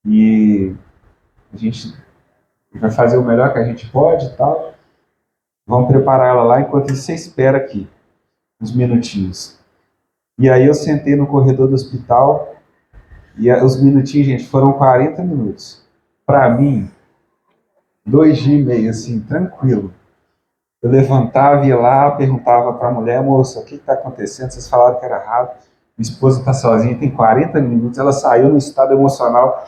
e a gente vai fazer o melhor que a gente pode e tal. Vamos preparar ela lá enquanto você espera aqui, uns minutinhos. E aí eu sentei no corredor do hospital e os minutinhos, gente, foram 40 minutos. Para mim, 2 dias e meio, assim, tranquilo. Eu levantava, ia lá, perguntava para a mulher, moça, o que está acontecendo? Vocês falaram que era errado. Minha esposa está sozinha, tem 40 minutos. Ela saiu no estado emocional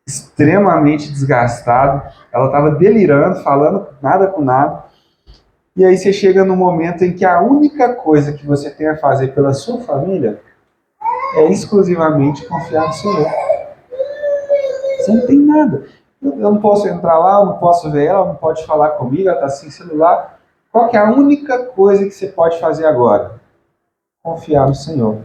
extremamente desgastado. Ela estava delirando, falando nada com nada. E aí você chega no momento em que a única coisa que você tem a fazer pela sua família é exclusivamente confiar no Senhor. Você não tem nada. Eu não posso entrar lá, eu não posso ver ela, ela não pode falar comigo, ela está sem celular. Qual que é a única coisa que você pode fazer agora? Confiar no Senhor.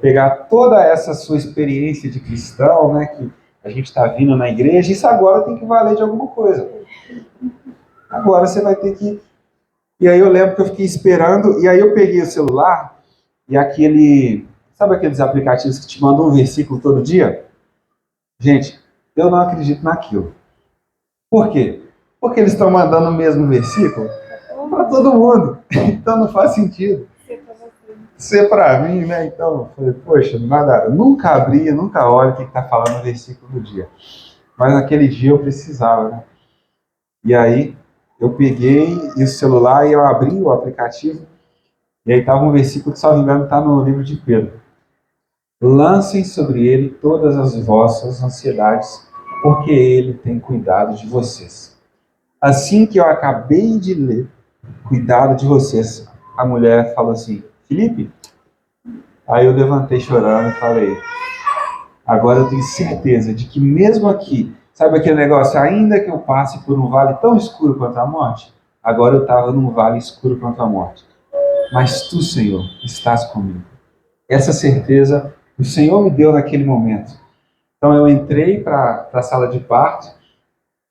Pegar toda essa sua experiência de cristão, né, que a gente está vindo na igreja, isso agora tem que valer de alguma coisa. Agora você vai ter que... E aí eu lembro que eu fiquei esperando, e aí eu peguei o celular, e sabe aqueles aplicativos que te mandam um versículo todo dia? Gente, eu não acredito naquilo. Por quê? Porque eles estão mandando o mesmo versículo para todo mundo. Então não faz sentido. Ser para mim, né? Então, eu falei, poxa, nada, nunca abri, nunca olho o que está falando no versículo do dia. Mas naquele dia eu precisava, né? E aí eu peguei o celular e eu abri o aplicativo, e aí estava um versículo que, se não me engano, está no livro de Pedro. Lancem sobre ele todas as vossas ansiedades, porque ele tem cuidado de vocês. Assim que eu acabei de ler, cuidado de vocês, a mulher falou assim, Felipe? Aí eu levantei chorando e falei, agora eu tenho certeza de que mesmo aqui, sabe aquele negócio, ainda que eu passe por um vale tão escuro quanto a morte, agora eu estava num vale escuro quanto a morte. Mas tu, Senhor, estás comigo. Essa certeza o Senhor me deu naquele momento. Então eu entrei para a sala de parto,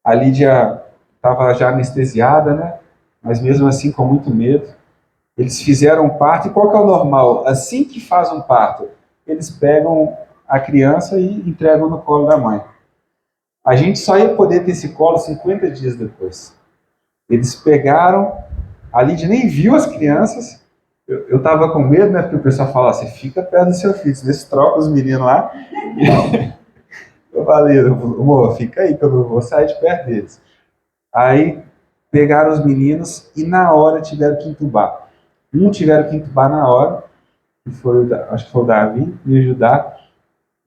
a Lídia estava já anestesiada, né? Mas mesmo assim com muito medo. Eles fizeram um parto, e qual que é o normal? Assim que faz um parto, eles pegam a criança e entregam no colo da mãe. A gente só ia poder ter esse colo 50 dias depois. Eles pegaram, a Lídia nem viu as crianças, eu estava com medo, né? Porque o pessoal fala, você fica perto do seu filho, você troca os meninos lá. Eu falei, amor, fica aí que eu não vou sair de perto deles. Aí pegaram os meninos e na hora tiveram que entubar. Um tiveram que entubar na hora, que foi acho que foi o Davi e o Judá.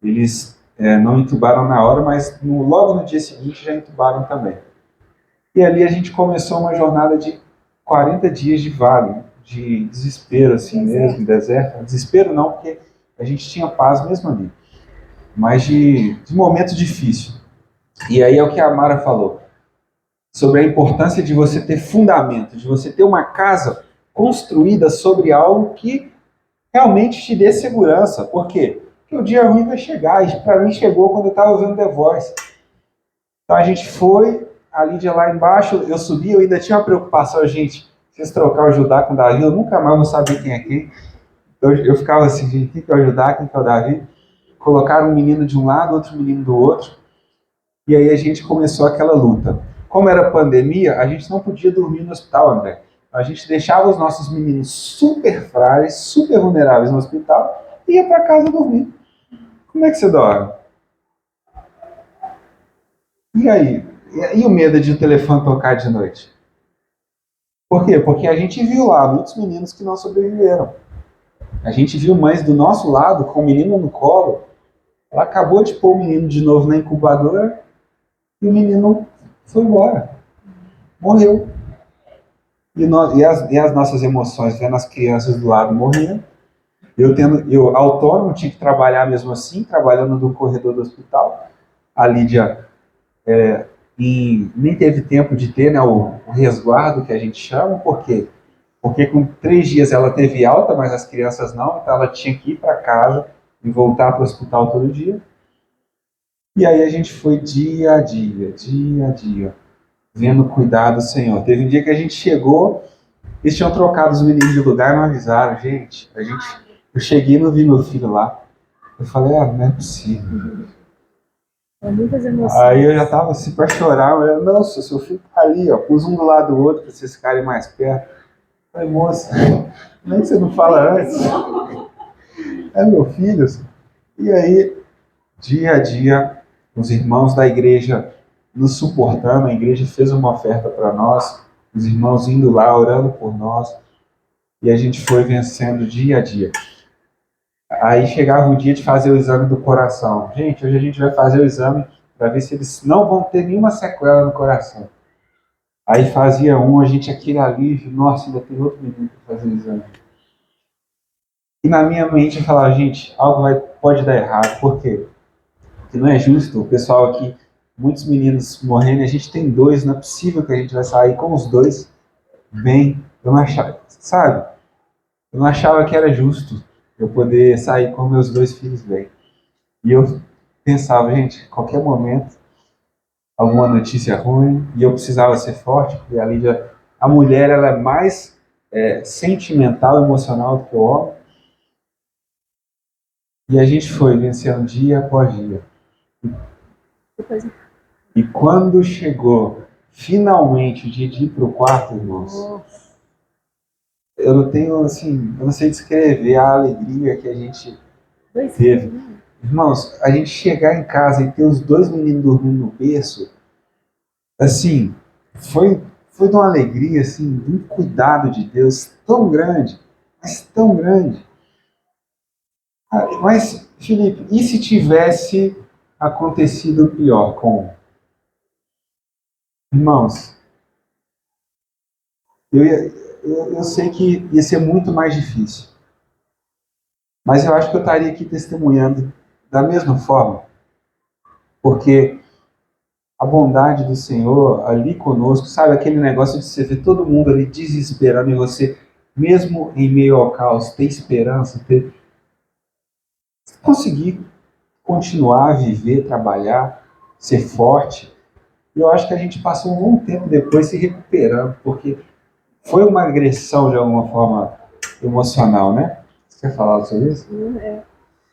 Eles não entubaram na hora, mas logo no dia seguinte já entubaram também. E ali a gente começou uma jornada de 40 dias de vale, de desespero assim mesmo, deserto. Desespero não, porque a gente tinha paz mesmo ali, mas de momentos difíceis. E aí é o que a Mara falou, sobre a importância de você ter fundamento, de você ter uma casa construída sobre algo que realmente te dê segurança. Por quê? Porque o dia ruim vai chegar, e para mim chegou quando eu estava vendo The Voice. Então a gente foi, ali de lá embaixo, eu subi, eu ainda tinha uma preocupação, gente, se trocar o Judá com o Davi, eu nunca mais vou saber quem é quem. Então eu ficava assim, gente, quem que é o Judá, quem que é o Davi? Colocaram um menino de um lado, outro menino do outro, e aí a gente começou aquela luta. Como era pandemia, a gente não podia dormir no hospital, André. A gente deixava os nossos meninos super frágeis, super vulneráveis no hospital, e ia para casa dormir. Como é que você dorme? E aí? E o medo de o telefone tocar de noite? Por quê? Porque a gente viu lá muitos meninos que não sobreviveram. A gente viu mães do nosso lado com o menino no colo. Ela acabou de pôr o menino de novo na incubadora e o menino foi embora. Morreu. E as nossas emoções, vendo as crianças do lado morrendo. Eu autônomo, tinha que trabalhar mesmo assim, trabalhando no corredor do hospital. A Lídia nem teve tempo de ter, né, o resguardo que a gente chama, por quê? Porque com 3 dias ela teve alta, mas as crianças não, então ela tinha que ir para casa e voltar para o hospital todo dia. E aí a gente foi dia a dia, vendo o cuidado do Senhor. Teve um dia que a gente chegou, eles tinham trocado os meninos de lugar e não avisaram, gente. Eu cheguei e não vi meu filho lá. Eu falei, não é possível. Muitas emoções. Aí eu já tava assim para chorar, eu, não, seu filho tá ali, ó, pus um do lado do outro para vocês ficarem mais perto. Eu falei, moça, como é que você não fala antes? É meu filho. E aí, dia a dia, os irmãos da igreja nos suportando, a igreja fez uma oferta para nós, os irmãos indo lá, orando por nós, e a gente foi vencendo dia a dia. Aí chegava o dia de fazer o exame do coração. Gente, hoje a gente vai fazer o exame para ver se eles não vão ter nenhuma sequela no coração. Aí fazia um, a gente aquele alívio, nossa, ainda tem outro menino para fazer o exame. E na minha mente eu falava, gente, pode dar errado. Por quê? Porque não é justo. O pessoal aqui, muitos meninos morrendo, a gente tem 2, não é possível que a gente vai sair com os 2 bem. Eu não achava, sabe? Eu não achava que era justo eu poder sair com meus 2 filhos bem. E eu pensava, gente, qualquer momento, alguma notícia ruim, e eu precisava ser forte, porque a mulher ela é mais sentimental, emocional do que o homem. E a gente foi vencendo dia após dia. E quando chegou finalmente o dia de ir para o quarto, irmãos, eu não sei descrever a alegria que a gente teve. Irmãos, a gente chegar em casa e ter os 2 meninos dormindo no berço, assim, foi de uma alegria, assim, de um cuidado de Deus tão grande, mas tão grande. Mas, Felipe, e se tivesse acontecido pior com... Irmãos, eu sei que ia ser muito mais difícil. Mas eu acho que eu estaria aqui testemunhando da mesma forma. Porque a bondade do Senhor ali conosco, sabe aquele negócio de você ver todo mundo ali desesperando e você, mesmo em meio ao caos, ter esperança, conseguir continuar a viver, trabalhar, ser forte. E eu acho que a gente passou um bom tempo depois se recuperando, porque foi uma agressão de alguma forma emocional, né? Você quer falar sobre isso?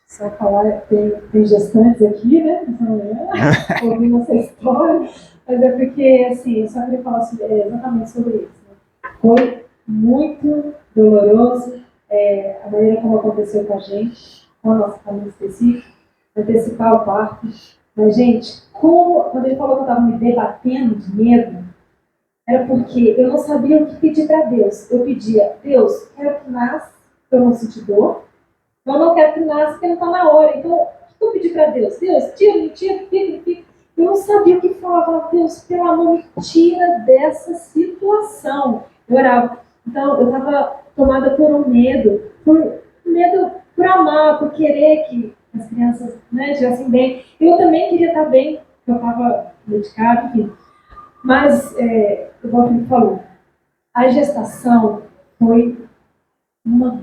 Só falar, tem gestantes aqui, né? Ouvindo essa história, mas é porque, assim, eu só queria falar exatamente sobre isso. Né? Foi muito doloroso a maneira como aconteceu com a gente, com a nossa família específica, antecipar o parto. Mas, gente, quando ele falou que eu estava me debatendo de medo, era porque eu não sabia o que pedir para Deus. Eu pedia, Deus, quero que nasça, para eu não sentir dor. Eu não quero que nasça porque não está na hora. Então, o que eu pedi para Deus? Deus, tira, fica. Eu não sabia o que falar. Eu falava, Deus, pelo amor, me tira dessa situação. Eu orava. Então, eu estava tomada por um medo, por amar, por querer que as crianças, né, estivessem bem. Eu também queria estar bem, porque eu estava medicada, enfim. Mas, igual o Felipe falou, a gestação foi uma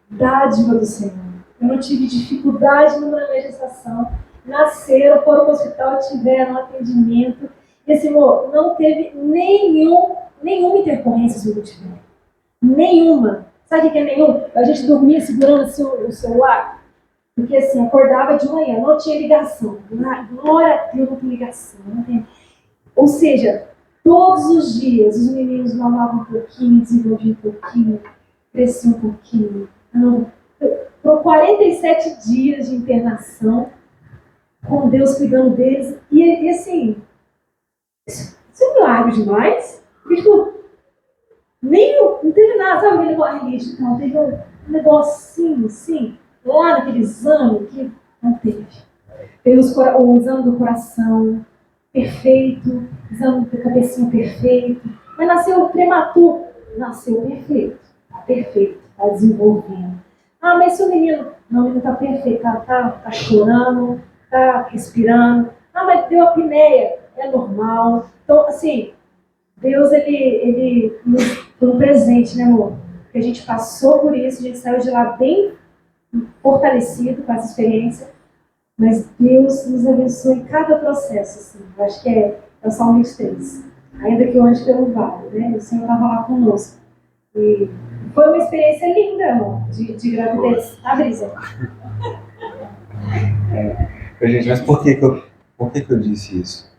dádiva do Senhor. Eu não tive dificuldade na minha gestação. Nasceram, foram para o hospital, tiveram atendimento. E assim, amor, não teve nenhuma intercorrência se eu tiver. Nenhuma. Sabe o que é nenhum? A gente dormia segurando assim, o celular. Porque assim, acordava de manhã, não tinha ligação. Glória a Deus, não tem ligação. Não tem... Ou seja, todos os dias os meninos mamavam um pouquinho, desenvolviam um pouquinho, cresciam um pouquinho. Foram 47 dias de internação, com Deus cuidando deles. E assim, isso é um milagre demais. Porque, tipo, não teve nada, sabe aquele negócio? Não, teve um negocinho assim, lá naquele exame que não teve. Teve o exame do coração perfeito, exame do cabecinho perfeito, mas nasceu prematuro, nasceu perfeito, está desenvolvendo. Ah, mas se o menino, não, o menino está perfeito, tá chorando, está respirando. Ah, mas deu apneia, é normal. Então, assim, Deus, ele nos foi um presente, né, amor? Porque a gente passou por isso, a gente saiu de lá bem fortalecido com essa experiência, mas Deus nos abençoe em cada processo, assim. Eu acho que é o Salmo 23. Ainda que o anjo pelo vale, né? O Senhor estava lá conosco. E foi uma experiência linda, amor, de gravidez. Tá, Brisa? Gente, mas por que que eu disse isso?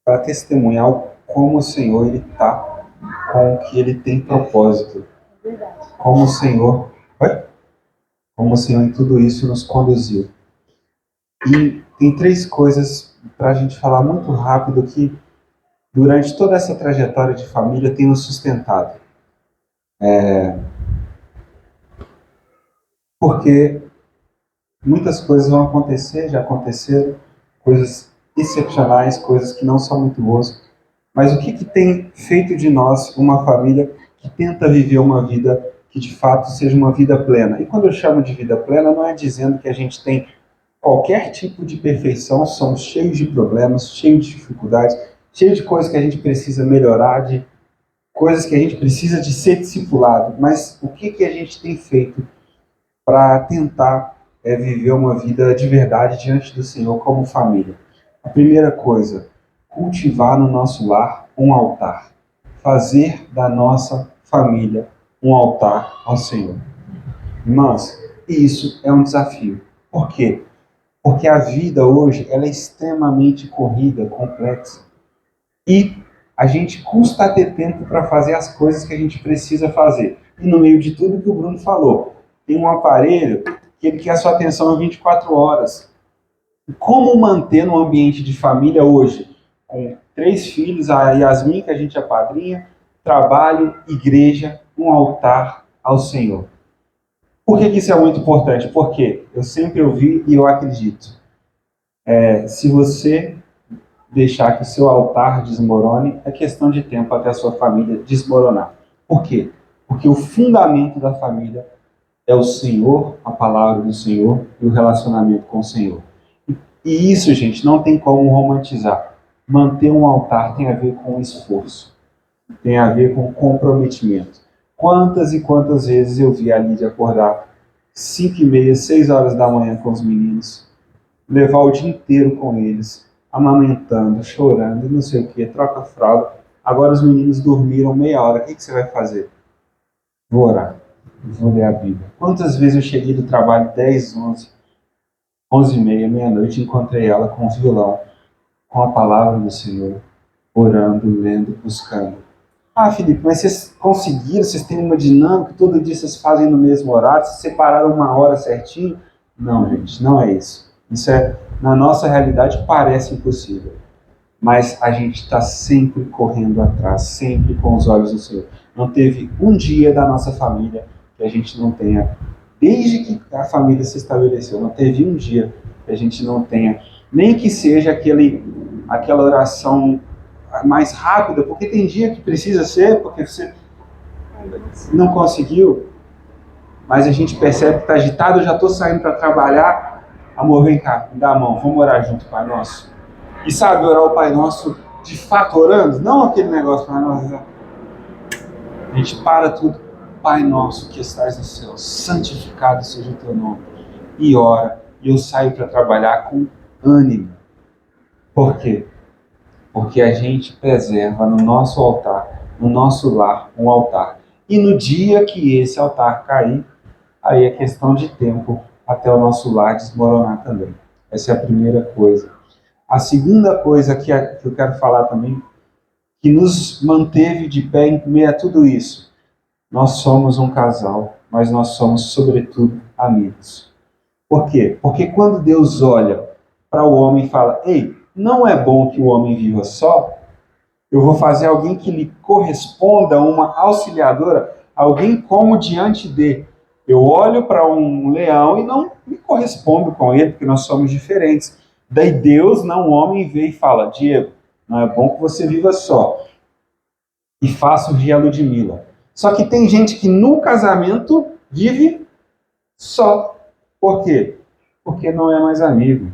Para testemunhar como o Senhor ele está com o que ele tem propósito. Verdade. Como o Senhor em tudo isso nos conduziu. E tem 3 coisas para a gente falar muito rápido que durante toda essa trajetória de família tem nos sustentado. Porque muitas coisas vão acontecer, já aconteceram, coisas excepcionais, coisas que não são muito boas. Mas o que tem feito de nós uma família que tenta viver uma vida que de fato seja uma vida plena? E quando eu chamo de vida plena, não é dizendo que a gente tem qualquer tipo de perfeição, somos cheios de problemas, cheios de dificuldades, cheios de coisas que a gente precisa melhorar, de coisas que a gente precisa de ser discipulado. Mas o que a gente tem feito para tentar viver uma vida de verdade diante do Senhor como família? A primeira coisa, cultivar no nosso lar um altar. Fazer da nossa família um altar ao Senhor. Irmãos, isso é um desafio. Por quê? Porque a vida hoje ela é extremamente corrida, complexa. E a gente custa ter tempo para fazer as coisas que a gente precisa fazer. E no meio de tudo que o Bruno falou, tem um aparelho que ele quer a sua atenção em 24 horas. Como manter no ambiente de família hoje, com 3 filhos, a Yasmin, que a gente é padrinha, trabalho, igreja, um altar ao Senhor? Por que isso é muito importante? Porque eu sempre ouvi e eu acredito. Se você deixar que o seu altar desmorone, é questão de tempo até a sua família desmoronar. Por quê? Porque o fundamento da família é o Senhor, a palavra do Senhor e o relacionamento com o Senhor. E isso, gente, não tem como romantizar. Manter um altar tem a ver com esforço, tem a ver com comprometimento. Quantas e quantas vezes eu vi a Lídia acordar 5h30, 6 horas da manhã com os meninos, levar o dia inteiro com eles, amamentando, chorando, não sei o que, troca fralda. Agora os meninos dormiram meia hora, o que você vai fazer? Vou orar, vou ler a Bíblia. Quantas vezes eu cheguei do trabalho 10, 11h30, meia-noite, encontrei ela com o violão, com a palavra do Senhor, orando, lendo, buscando. Ah, Felipe, mas vocês conseguiram, vocês têm uma dinâmica, todo dia vocês fazem no mesmo horário, vocês separaram uma hora certinho? Não, gente, não é isso. Isso na nossa realidade, parece impossível. Mas a gente está sempre correndo atrás, sempre com os olhos no Senhor. Não teve um dia da nossa família que a gente não tenha, desde que a família se estabeleceu, não teve um dia que a gente não tenha, nem que seja aquele aquela oração mais rápida, porque tem dia que precisa ser, porque você não conseguiu, mas a gente percebe que está agitado, eu já estou saindo para trabalhar. Amor, vem cá, me dá a mão, vamos orar junto, Pai Nosso. E sabe, orar o Pai Nosso de fato orando, não aquele negócio, Pai Nosso. A gente para tudo, Pai Nosso que estás no céu, santificado seja o teu nome. E ora, e eu saio para trabalhar com ânimo. Por quê? Porque a gente preserva no nosso altar, no nosso lar, um altar. E no dia que esse altar cair, aí é questão de tempo até o nosso lar desmoronar também. Essa é a primeira coisa. A segunda coisa que eu quero falar também, que nos manteve de pé em meio a tudo isso, nós somos um casal, mas nós somos, sobretudo, amigos. Por quê? Porque quando Deus olha para o homem e fala, ei, não é bom que o homem viva só, eu vou fazer alguém que lhe corresponda, uma auxiliadora, alguém como diante de. Eu olho para um leão e não me correspondo com ele, porque nós somos diferentes. Daí Deus, não o homem, vê e fala, Diego, não é bom que você viva só. E faça o dia Ludmilla. Só que tem gente que no casamento vive só. Por quê? Porque não é mais amigo.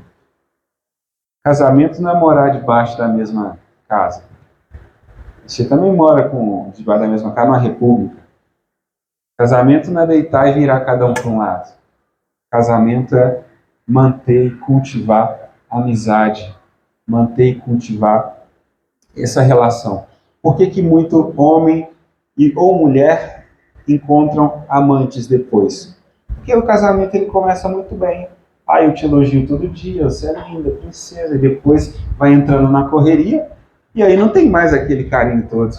Casamento não é morar debaixo da mesma casa. Você também mora debaixo da mesma casa, numa república. Casamento não é deitar e virar cada um para um lado. Casamento é manter e cultivar amizade. Manter e cultivar essa relação. Por que muito homem ou mulher encontram amantes depois? Porque o casamento ele começa muito bem. Eu te elogio todo dia, você é linda, princesa. E depois vai entrando na correria e aí não tem mais aquele carinho todo.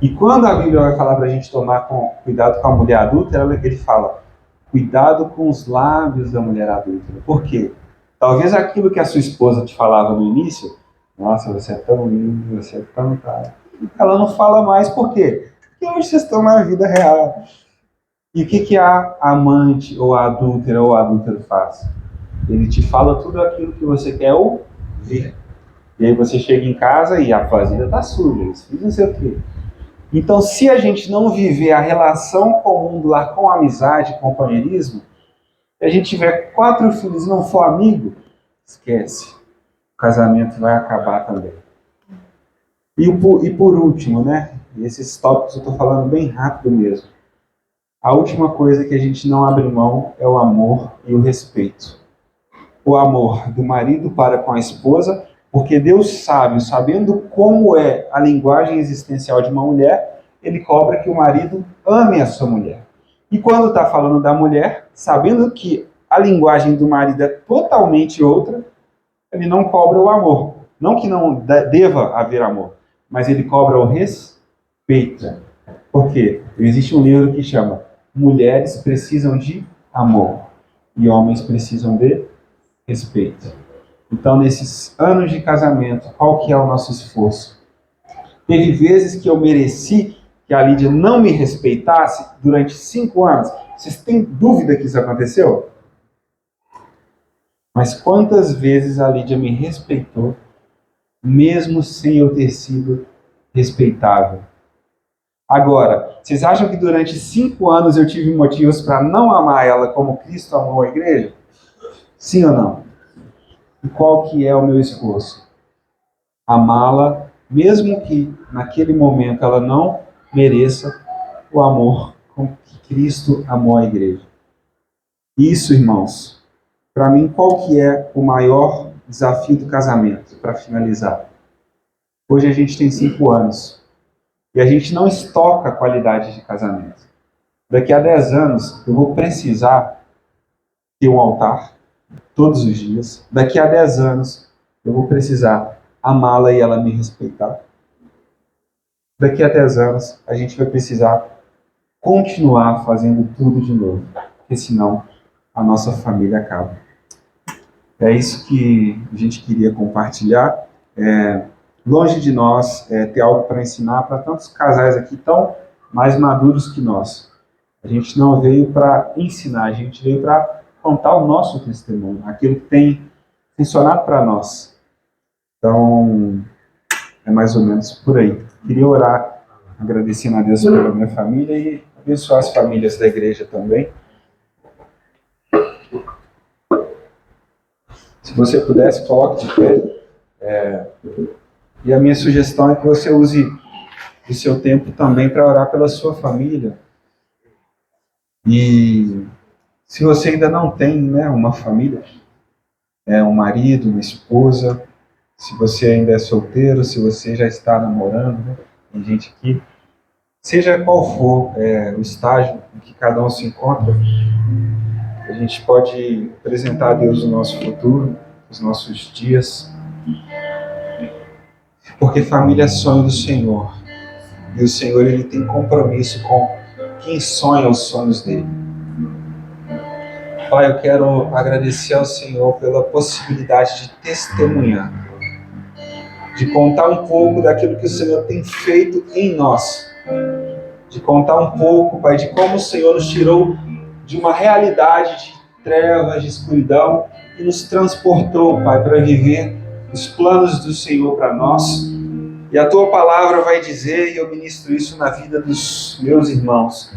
E quando a Bíblia vai falar para a gente tomar cuidado com a mulher adulta, ele fala, cuidado com os lábios da mulher adulta. Por quê? Talvez aquilo que a sua esposa te falava no início, nossa, você é tão lindo, você é tão cara. Ela não fala mais, por quê? Porque hoje vocês estão na vida real. E o que a amante, ou a adúltera, ou adúltero faz? Ele te fala tudo aquilo que você quer ouvir. E aí você chega em casa e a vasilha está suja, eles não sei o quê. Então, se a gente não viver a relação comum do lar com amizade, companheirismo, se a gente tiver 4 filhos e não for amigo, esquece. O casamento vai acabar também. E por último, né? Esses tópicos eu estou falando bem rápido mesmo. A última coisa que a gente não abre mão é o amor e o respeito. O amor do marido para com a esposa, porque Deus sabe, sabendo como é a linguagem existencial de uma mulher, ele cobra que o marido ame a sua mulher. E quando está falando da mulher, sabendo que a linguagem do marido é totalmente outra, ele não cobra o amor. Não que não deva haver amor, mas ele cobra o respeito. Por quê? Existe um livro que chama Mulheres Precisam de Amor e Homens Precisam de Respeito. Então, nesses anos de casamento, qual que é o nosso esforço? Teve vezes que eu mereci que a Lídia não me respeitasse durante 5 anos. Vocês têm dúvida que isso aconteceu? Mas quantas vezes a Lídia me respeitou, mesmo sem eu ter sido respeitável? Agora, vocês acham que durante 5 anos eu tive motivos para não amar ela como Cristo amou a igreja? Sim ou não? E qual que é o meu esforço? Amá-la, mesmo que naquele momento ela não mereça o amor com que Cristo amou a igreja. Isso, irmãos, para mim, qual que é o maior desafio do casamento, para finalizar? Hoje a gente tem 5 anos e a gente não estoca a qualidade de casamento. Daqui a 10 anos eu vou precisar ter um altar todos os dias. Daqui a 10 anos eu vou precisar amá-la e ela me respeitar. Daqui a 10 anos a gente vai precisar continuar fazendo tudo de novo, porque senão a nossa família acaba. É isso que a gente queria compartilhar. Longe de nós ter algo para ensinar para tantos casais aqui tão mais maduros que nós. A gente não veio para ensinar, a gente veio para contar o nosso testemunho, aquilo que tem funcionado para nós. Então, é mais ou menos por aí. Queria orar, agradecendo a Deus pela minha família e abençoar as famílias da igreja também. Se você pudesse, coloque de pé. E a minha sugestão é que você use o seu tempo também para orar pela sua família. E se você ainda não tem, né, uma família, um marido, uma esposa, se você ainda é solteiro, se você já está namorando, né, tem gente aqui, seja qual for o estágio em que cada um se encontra, a gente pode apresentar a Deus o nosso futuro, os nossos dias, porque família é sonho do Senhor. E o Senhor, Ele tem compromisso com quem sonha os sonhos dele. Pai, eu quero agradecer ao Senhor pela possibilidade de testemunhar, de contar um pouco daquilo que o Senhor tem feito em nós, de contar um pouco, Pai, de como o Senhor nos tirou de uma realidade de trevas, de escuridão, e nos transportou, Pai, para viver os planos do Senhor para nós. E a Tua palavra vai dizer, e eu ministro isso na vida dos meus irmãos,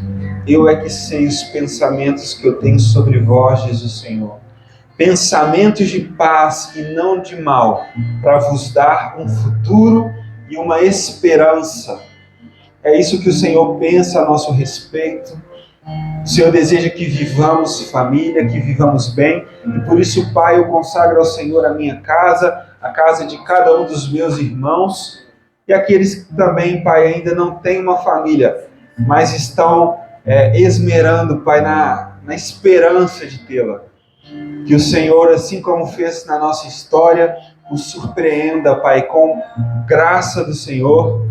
eu é que sei os pensamentos que eu tenho sobre vós, diz o Senhor. Pensamentos de paz e não de mal, para vos dar um futuro e uma esperança. É isso que o Senhor pensa a nosso respeito. O Senhor deseja que vivamos família, que vivamos bem. E por isso, Pai, eu consagro ao Senhor a minha casa, a casa de cada um dos meus irmãos. E aqueles que também, Pai, ainda não têm uma família, mas estão esmerando, Pai, na esperança de tê-la. Que o Senhor, assim como fez na nossa história, nos surpreenda, Pai, com graça do Senhor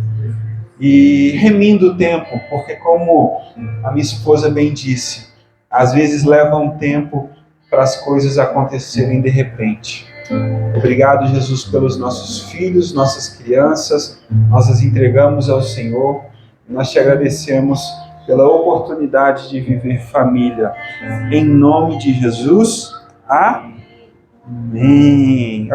e remindo o tempo, porque como a minha esposa bem disse, às vezes leva um tempo para as coisas acontecerem de repente. Obrigado, Jesus, pelos nossos filhos, nossas crianças, nós as entregamos ao Senhor e nós te agradecemos pela oportunidade de viver família. Em nome de Jesus, amém.